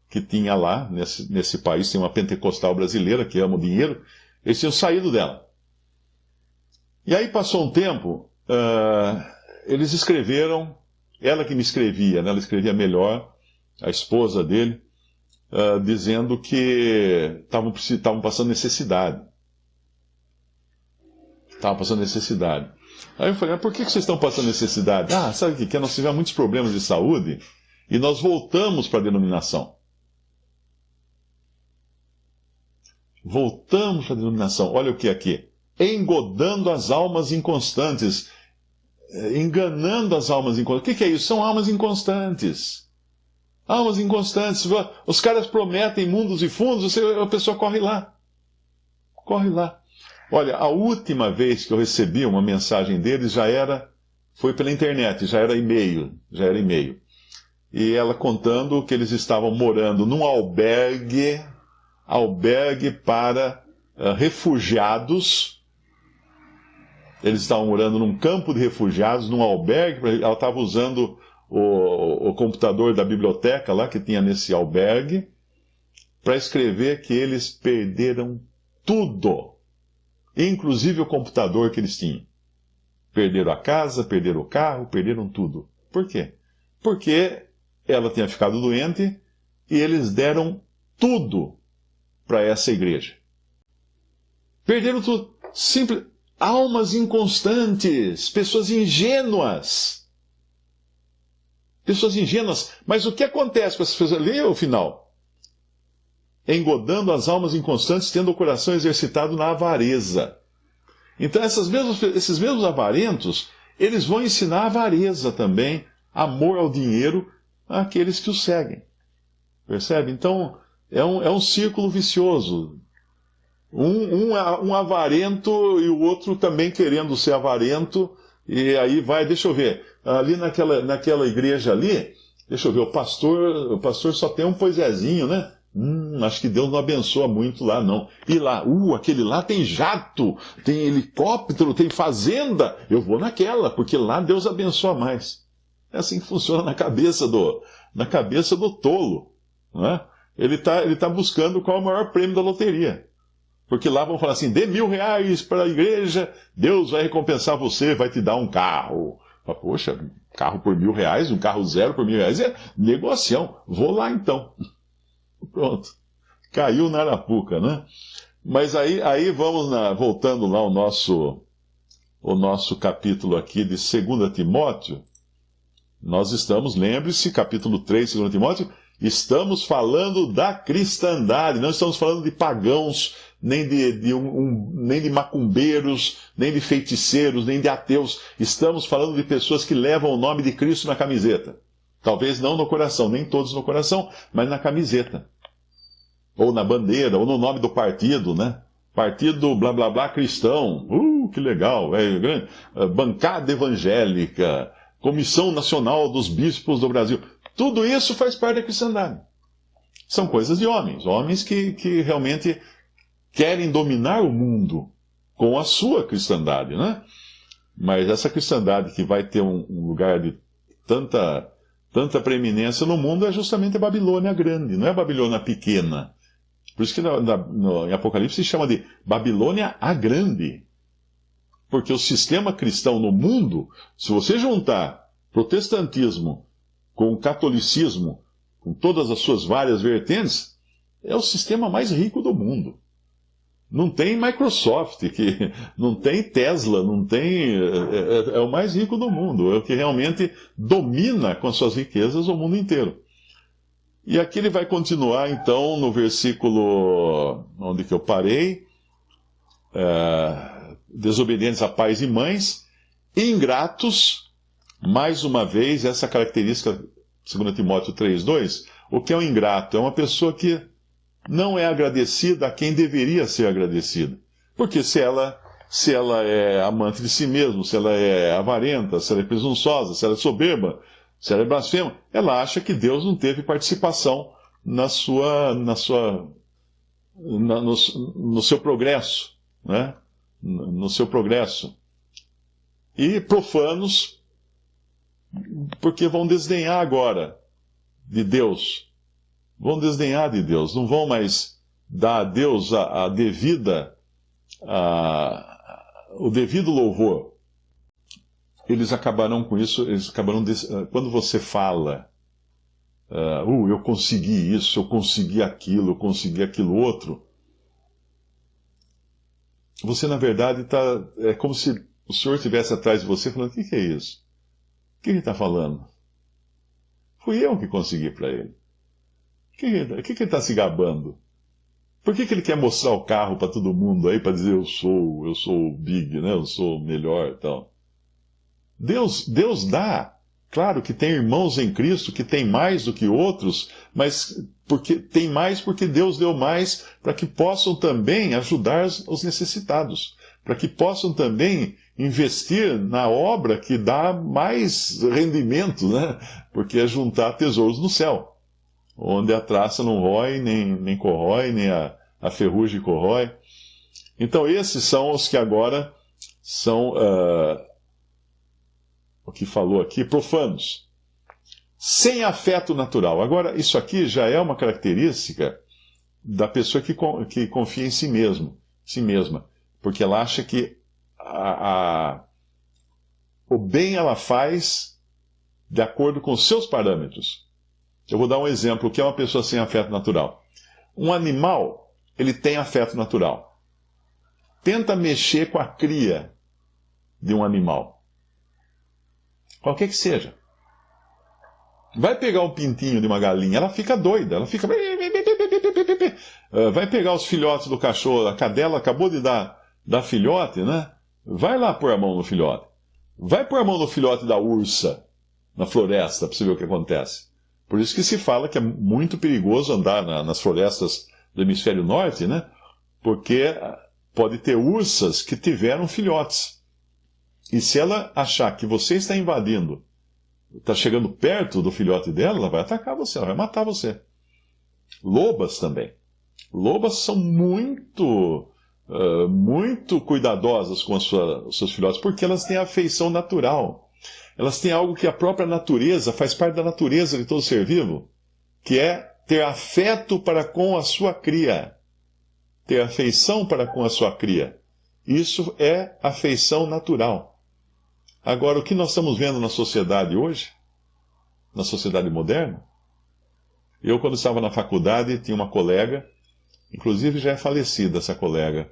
que tinha lá, nesse país, tem uma pentecostal brasileira que ama o dinheiro, eles tinham saído dela. E aí passou um tempo, eles escreveram ela que me escrevia, né? Ela escrevia melhor, a esposa dele, dizendo que estavam passando necessidade. Estavam passando necessidade. Aí eu falei, mas por que vocês estão passando necessidade? Ah, sabe o que é? Nós tivemos muitos problemas de saúde e nós voltamos para a denominação. Voltamos para a denominação. Olha o que é aqui. Engodando as almas inconstantes. Enganando as almas inconstantes. O que é isso? São almas inconstantes. Almas inconstantes. Os caras prometem mundos e fundos, a pessoa corre lá. Corre lá. Olha, a última vez que eu recebi uma mensagem deles foi pela internet, já era e-mail. E ela contando que eles estavam morando num albergue para refugiados. Eles estavam morando num campo de refugiados, num albergue. Ela estava usando o computador da biblioteca lá que tinha nesse albergue para escrever que eles perderam tudo, inclusive o computador que eles tinham. Perderam a casa, perderam o carro, perderam tudo. Por quê? Porque ela tinha ficado doente e eles deram tudo para essa igreja. Perderam tudo. Simples. Almas inconstantes, pessoas ingênuas. Pessoas ingênuas. Mas o que acontece com essas pessoas? Leia o final. Engodando as almas inconstantes, tendo o coração exercitado na avareza. Então esses mesmos avarentos, eles vão ensinar avareza também, amor ao dinheiro, àqueles que os seguem. Percebe? Então é um círculo vicioso. Um avarento e o outro também querendo ser avarento, e aí vai, deixa eu ver, ali naquela igreja ali, deixa eu ver, o pastor só tem um poisézinho, né? Acho que Deus não abençoa muito lá, não. E lá, aquele lá tem jato, tem helicóptero, tem fazenda, eu vou naquela, porque lá Deus abençoa mais. É assim que funciona na cabeça do tolo, não é? Ele tá buscando qual é o maior prêmio da loteria. Porque lá vão falar assim, dê R$1.000 para a igreja, Deus vai recompensar você, vai te dar um carro. Poxa, carro por R$1.000, um carro zero por R$1.000, é negocião. Vou lá então. Pronto. Caiu na arapuca, né? Mas aí vamos voltando lá ao nosso capítulo aqui de 2 Timóteo. Nós estamos, lembre-se, capítulo 3, 2 Timóteo, estamos falando da cristandade, não estamos falando de pagãos, nem de macumbeiros, nem de feiticeiros, nem de ateus. Estamos falando de pessoas que levam o nome de Cristo na camiseta. Talvez não no coração, nem todos no coração, mas na camiseta. Ou na bandeira, ou no nome do partido, né? Partido blá blá blá cristão. Que legal. Bancada evangélica. Comissão Nacional dos Bispos do Brasil. Tudo isso faz parte da cristandade. São coisas de homens que realmente querem dominar o mundo com a sua cristandade, né? Mas essa cristandade que vai ter um lugar de tanta preeminência no mundo é justamente a Babilônia grande, não é a Babilônia pequena. Por isso que em Apocalipse se chama de Babilônia a grande. Porque o sistema cristão no mundo, se você juntar protestantismo com o catolicismo, com todas as suas várias vertentes, é o sistema mais rico do mundo. Não tem Microsoft, não tem Tesla, não tem. É o mais rico do mundo, é o que realmente domina com suas riquezas o mundo inteiro. E aqui ele vai continuar, então, no versículo onde que eu parei. Desobedientes a pais e mães, ingratos, mais uma vez, essa característica, 2 Timóteo 3,2, o que é um ingrato? É uma pessoa que não é agradecida a quem deveria ser agradecida. Porque se ela é amante de si mesma, se ela é avarenta, se ela é presunçosa, se ela é soberba, se ela é blasfema, ela acha que Deus não teve participação no seu progresso, né? No seu progresso. E profanos, porque vão desdenhar agora de Deus. Vão desdenhar de Deus, não vão mais dar a Deus o devido louvor. eles acabarão com isso, quando você fala, eu consegui isso, eu consegui aquilo outro, você, na verdade, é como se o Senhor estivesse atrás de você falando: o que é isso? O que ele está falando? Fui eu que consegui para ele. O que ele está se gabando? Por que ele quer mostrar o carro para todo mundo aí, para dizer eu sou o big, né? Eu sou o melhor e tal? Deus dá. Claro que tem irmãos em Cristo que têm mais do que outros, mas tem mais porque Deus deu mais para que possam também ajudar os necessitados, para que possam também investir na obra que dá mais rendimento, né? Porque é juntar tesouros no céu, onde a traça não rói, nem corrói, nem a ferrugem corrói. Então esses são os que agora são... o que falou aqui, profanos, sem afeto natural. Agora, isso aqui já é uma característica da pessoa que confia em si mesma, porque ela acha que o bem ela faz de acordo com os seus parâmetros. Eu vou dar um exemplo, o que é uma pessoa sem afeto natural. Um animal, ele tem afeto natural. Tenta mexer com a cria de um animal, qualquer que seja. Vai pegar um pintinho de uma galinha, ela fica doida, ela fica... Vai pegar os filhotes do cachorro, a cadela acabou de dar filhote, né? Vai lá pôr a mão no filhote. Vai pôr a mão no filhote da ursa, na floresta, para você ver o que acontece. Por isso que se fala que é muito perigoso andar nas florestas do hemisfério norte, né? Porque pode ter ursas que tiveram filhotes. E se ela achar que você está invadindo, está chegando perto do filhote dela, ela vai atacar você, ela vai matar você. Lobas também. Lobas são muito cuidadosas com os seus filhotes, porque elas têm afeição natural. Elas têm algo que a própria natureza, faz parte da natureza de todo ser vivo, que é ter afeto para com a sua cria. Ter afeição para com a sua cria. Isso é afeição natural. Agora, o que nós estamos vendo na sociedade hoje, na sociedade moderna, eu, quando estava na faculdade, tinha uma colega, inclusive já é falecida essa colega,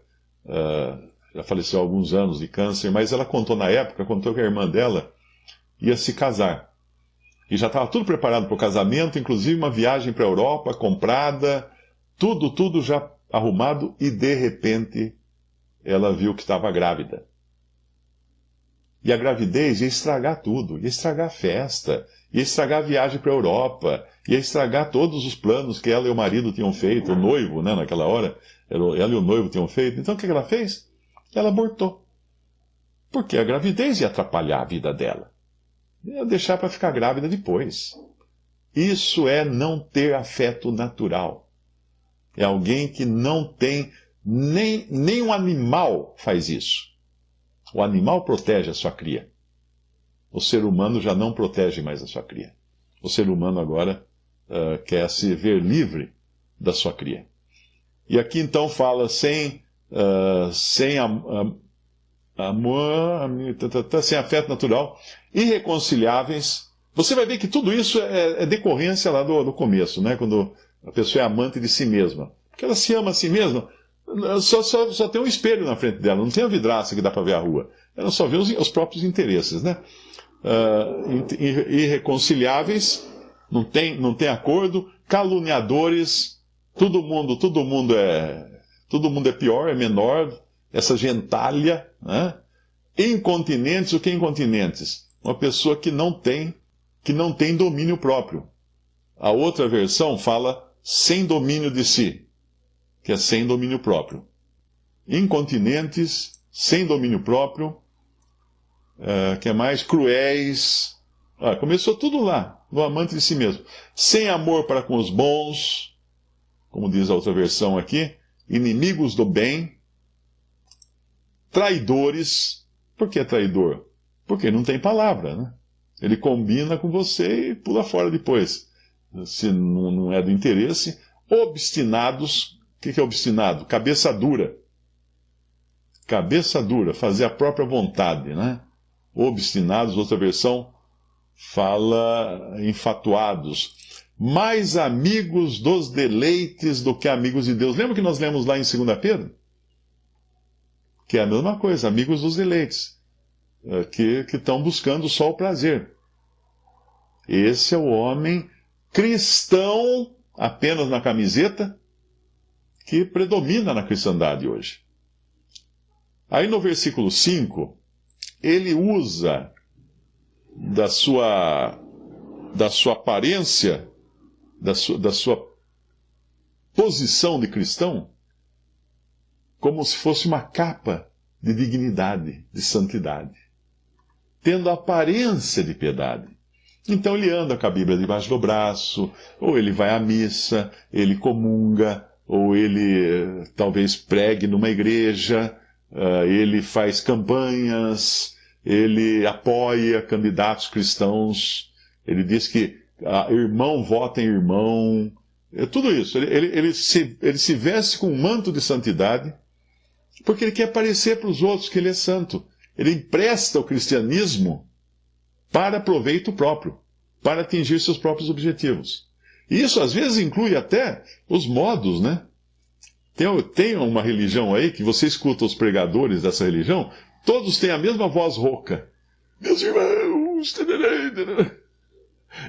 já faleceu há alguns anos de câncer, mas ela contou que a irmã dela ia se casar. E já estava tudo preparado para o casamento, inclusive uma viagem para a Europa, comprada, tudo já arrumado, e de repente ela viu que estava grávida. E a gravidez ia estragar tudo, ia estragar a festa, ia estragar a viagem para a Europa, ia estragar todos os planos que ela e o marido tinham feito, o noivo, né, naquela hora, ela e o noivo tinham feito. Então o que ela fez? Ela abortou. Porque a gravidez ia atrapalhar a vida dela. Ia deixar para ficar grávida depois. Isso é não ter afeto natural. É alguém que não tem, nem um animal faz isso. O animal protege a sua cria. O ser humano já não protege mais a sua cria. O ser humano agora quer se ver livre da sua cria. E aqui então fala sem amor, sem afeto natural, irreconciliáveis. Você vai ver que tudo isso é decorrência lá do começo, né? Quando a pessoa é amante de si mesma. Porque ela se ama a si mesma. Só tem um espelho na frente dela, não tem a vidraça que dá para ver a rua. Ela só vê os próprios interesses, né? Irreconciliáveis, não tem acordo, caluniadores, todo mundo é pior, é menor, essa gentalha, né? Incontinentes, o que é incontinentes? Uma pessoa que não tem domínio próprio. A outra versão fala sem domínio de si, que é sem domínio próprio. Incontinentes, sem domínio próprio, que é mais cruéis. Começou tudo lá, no amante de si mesmo. Sem amor para com os bons, como diz a outra versão aqui, inimigos do bem, traidores. Por que traidor? Porque não tem palavra, né? Ele combina com você e pula fora depois. Se não é do interesse. Obstinados. O que é obstinado? Cabeça dura. Cabeça dura, fazer a própria vontade, né? obstinados, outra versão fala enfatuados. Mais amigos dos deleites do que amigos de Deus. Lembra que nós lemos lá em 2 Pedro? Que é a mesma coisa, amigos dos deleites, que estão buscando só o prazer. Esse é o homem cristão, apenas na camiseta, que predomina na cristandade hoje. Aí no versículo 5, ele usa da sua aparência, da sua posição de cristão, como se fosse uma capa de dignidade, de santidade, tendo a aparência de piedade. Então ele anda com a Bíblia debaixo do braço, ou ele vai à missa, ele comunga, ou ele talvez pregue numa igreja, ele faz campanhas, ele apoia candidatos cristãos, ele diz que irmão vota em irmão, tudo isso. Ele se veste com um manto de santidade, porque ele quer parecer para os outros que ele é santo. Ele empresta o cristianismo para proveito próprio, para atingir seus próprios objetivos. E isso às vezes inclui até os modos, né? Tem uma religião aí que você escuta os pregadores dessa religião, todos têm a mesma voz rouca. Meus irmãos...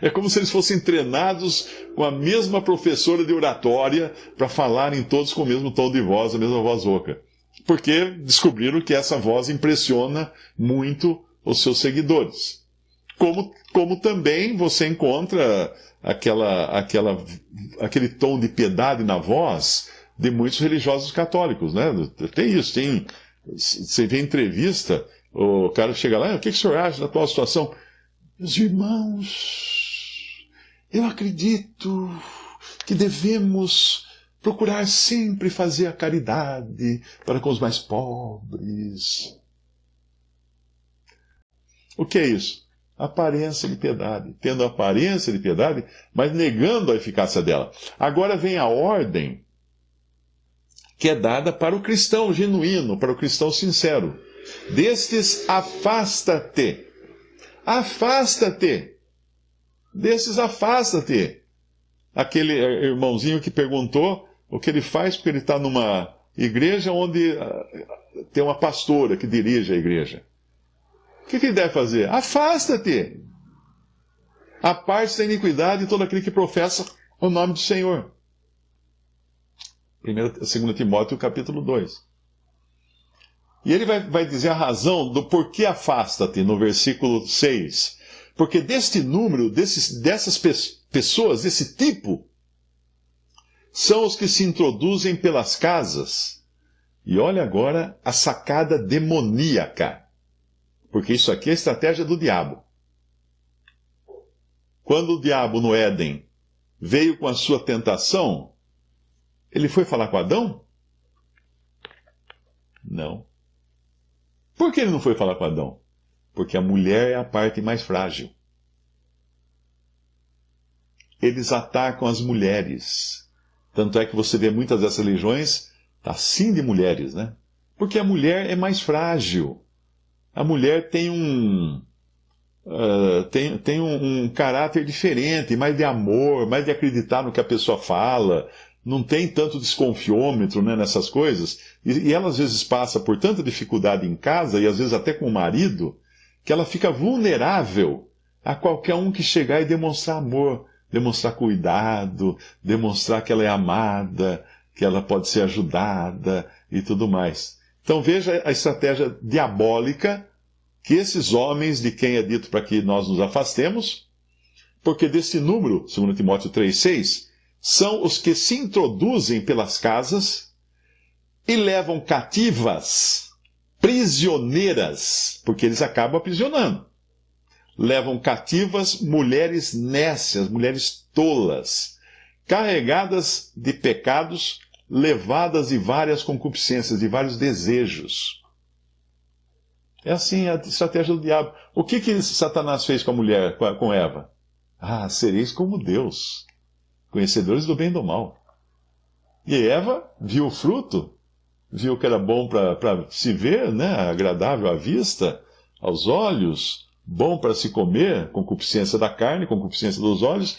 É como se eles fossem treinados com a mesma professora de oratória para falarem todos com o mesmo tom de voz, a mesma voz rouca. Porque descobriram que essa voz impressiona muito os seus seguidores. Como também você encontra aquele tom de piedade na voz de muitos religiosos católicos, né? Tem isso, você vê entrevista, o cara chega lá, o que o senhor acha da atual situação? Meus irmãos, eu acredito que devemos procurar sempre fazer a caridade para com os mais pobres. O que é isso? Aparência de piedade. Tendo a aparência de piedade, mas negando a eficácia dela. Agora vem a ordem que é dada para o cristão genuíno, para o cristão sincero. Destes afasta-te. Afasta-te. Desses afasta-te. Aquele irmãozinho que perguntou o que ele faz porque ele está numa igreja onde tem uma pastora que dirige a igreja. O que ele deve fazer? Afasta-te. Aparte-se da iniquidade de todo aquele que professa o nome do Senhor. 2 Timóteo capítulo 2. E ele vai dizer a razão do porquê afasta-te no versículo 6. Porque deste número, dessas pessoas, desse tipo, são os que se introduzem pelas casas. E olha agora a sacada demoníaca. Porque isso aqui é a estratégia do diabo. Quando o diabo no Éden veio com a sua tentação, ele foi falar com Adão? Não. Por que ele não foi falar com Adão? Porque a mulher é a parte mais frágil. Eles atacam as mulheres. Tanto é que você vê muitas dessas religiões, tá assim de mulheres, né? Porque a mulher é mais frágil. A mulher tem um caráter diferente, mais de amor, mais de acreditar no que a pessoa fala. Não tem tanto desconfiômetro, né, nessas coisas. E ela às vezes passa por tanta dificuldade em casa, e às vezes até com o marido, que ela fica vulnerável a qualquer um que chegar e demonstrar amor, demonstrar cuidado, demonstrar que ela é amada, que ela pode ser ajudada e tudo mais. Então veja a estratégia diabólica que esses homens, de quem é dito para que nós nos afastemos, porque desse número, 2 Timóteo 3,6, são os que se introduzem pelas casas e levam cativas, prisioneiras, porque eles acabam aprisionando. Levam cativas mulheres nécias, mulheres tolas, carregadas de pecados, levadas de várias concupiscências, de vários desejos. É assim a estratégia do diabo. O que Satanás fez com a mulher, com Eva? Ah, sereis como Deus, conhecedores do bem e do mal. E Eva viu o fruto, viu que era bom para se ver, né, agradável à vista, aos olhos, bom para se comer, concupiscência da carne, concupiscência dos olhos,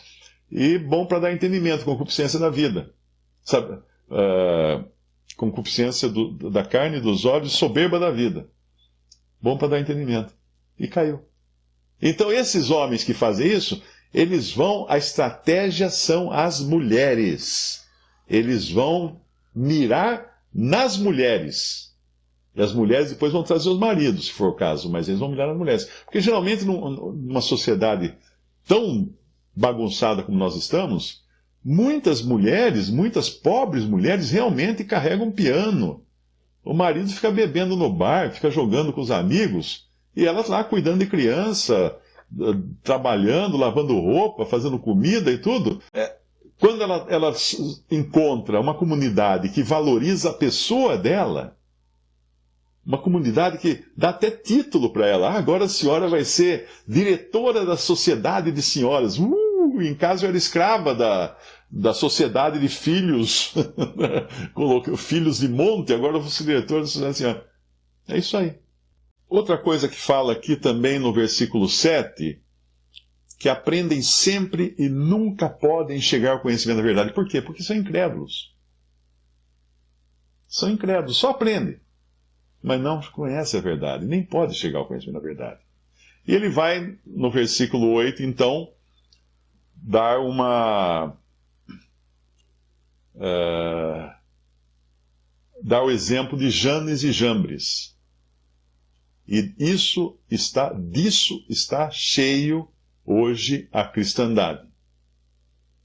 e bom para dar entendimento, concupiscência da vida. Sabe? Concupiscência da carne, dos olhos, soberba da vida. Bom para dar entendimento. E caiu. Então esses homens que fazem isso, eles vão, a estratégia são as mulheres. Eles vão mirar nas mulheres. E as mulheres depois vão trazer os maridos, se for o caso, mas eles vão mirar nas mulheres. Porque geralmente numa sociedade tão bagunçada como nós estamos, muitas mulheres, muitas pobres mulheres realmente carregam piano. O marido fica bebendo no bar, fica jogando com os amigos, e elas lá cuidando de criança, trabalhando, lavando roupa, fazendo comida e tudo. Quando ela encontra uma comunidade que valoriza a pessoa dela, uma comunidade que dá até título para ela. Agora a senhora vai ser diretora da sociedade de senhoras. Em casa eu era escrava da sociedade de filhos. Coloquei filhos de monte, agora eu vou ser diretora da sociedade de senhoras. É isso aí. Outra coisa que fala aqui também no versículo 7, que aprendem sempre e nunca podem chegar ao conhecimento da verdade. Por quê? Porque são incrédulos. São incrédulos, só aprendem, mas não conhecem a verdade, nem pode chegar ao conhecimento da verdade. E ele vai, no versículo 8, então, dar dar o exemplo de Janes e Jambres. E disso está cheio hoje a cristandade.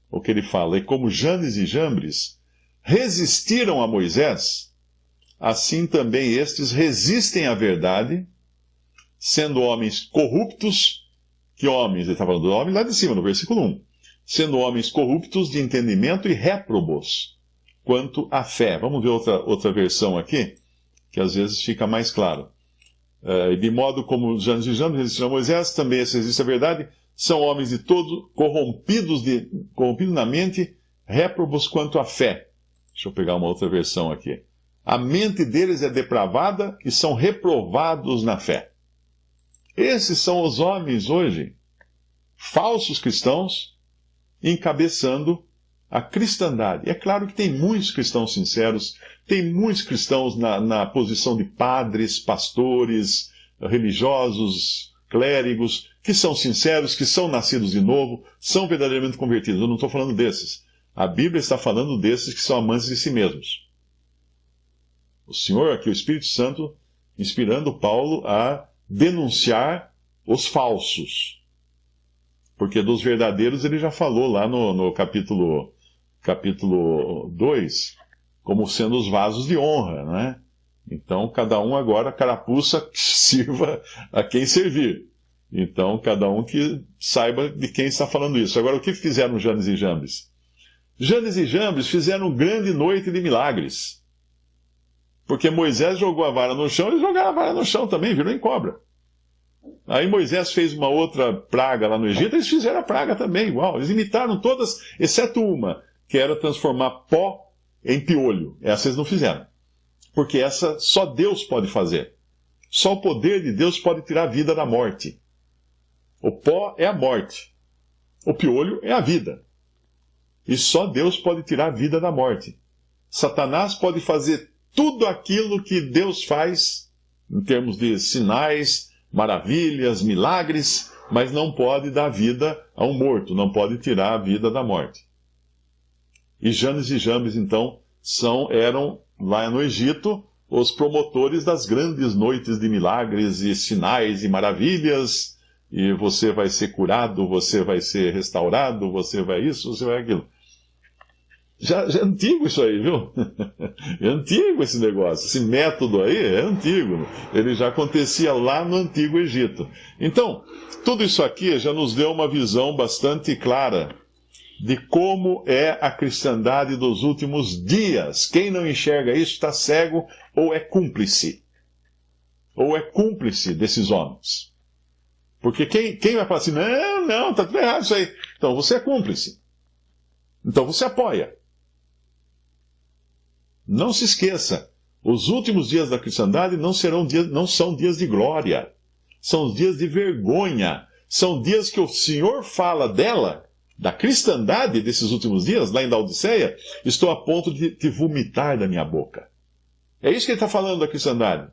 O que ele fala é como Janes e Jambres resistiram a Moisés, assim também estes resistem à verdade, sendo homens corruptos. Que homens? Ele está falando do homem lá de cima, no versículo 1. Sendo homens corruptos de entendimento e réprobos quanto à fé. Vamos ver outra versão aqui, que às vezes fica mais claro. De modo como Janes e Jambres resistiram a Moisés, também esses resistem à verdade, são homens de todo corrompidos na mente, réprobos quanto à fé. Deixa eu pegar uma outra versão aqui. A mente deles é depravada e são reprovados na fé. Esses são os homens hoje, falsos cristãos, encabeçando a cristandade. É claro que tem muitos cristãos sinceros, tem muitos cristãos na posição de padres, pastores, religiosos, clérigos, que são sinceros, que são nascidos de novo, são verdadeiramente convertidos. Eu não estou falando desses. A Bíblia está falando desses que são amantes de si mesmos. O Senhor, aqui, o Espírito Santo, inspirando Paulo a denunciar os falsos. Porque dos verdadeiros ele já falou lá no capítulo 2, como sendo os vasos de honra, né? Então, cada um agora, carapuça, sirva a quem servir. Então, cada um que saiba de quem está falando isso. Agora, o que fizeram Janes e Jambres? Janes e Jambres fizeram grande noite de milagres. Porque Moisés jogou a vara no chão, eles jogaram a vara no chão também, virou em cobra. Aí Moisés fez uma outra praga lá no Egito, eles fizeram a praga também, igual. Eles imitaram todas, exceto uma, que era transformar pó em piolho. Essa eles não fizeram. Porque essa só Deus pode fazer. Só o poder de Deus pode tirar a vida da morte. O pó é a morte. O piolho é a vida. E só Deus pode tirar a vida da morte. Satanás pode fazer tudo aquilo que Deus faz, em termos de sinais, maravilhas, milagres, mas não pode dar vida a um morto, não pode tirar a vida da morte. E Janes e Jambres, então, eram, lá no Egito, os promotores das grandes noites de milagres e sinais e maravilhas, e você vai ser curado, você vai ser restaurado, você vai isso, você vai aquilo. Já é antigo isso aí, viu? É antigo esse negócio, esse método aí é antigo. Ele já acontecia lá no Antigo Egito. Então, tudo isso aqui já nos deu uma visão bastante clara de como é a cristandade dos últimos dias. Quem não enxerga isso está cego ou é cúmplice. Ou é cúmplice desses homens. Porque quem vai falar assim, não, está tudo errado isso aí. Então você é cúmplice. Então você apoia. Não se esqueça, os últimos dias da cristandade não são dias de glória. São os dias de vergonha. São dias que o Senhor fala dela, da cristandade desses últimos dias, lá em Laodiceia. Estou a ponto de te vomitar da minha boca. É isso que ele está falando da cristandade.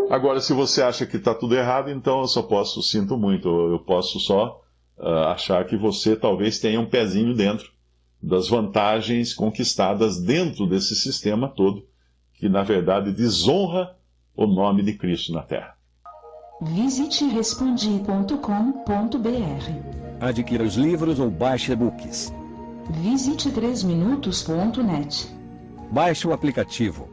Agora, se você acha que está tudo errado, então eu só posso, sinto muito, eu posso só achar que você talvez tenha um pezinho dentro das vantagens conquistadas dentro desse sistema todo, que na verdade desonra o nome de Cristo na Terra. Visite respondi.com.br. Adquira os livros ou baixe e-books. Visite 3minutos.net. Baixe o aplicativo.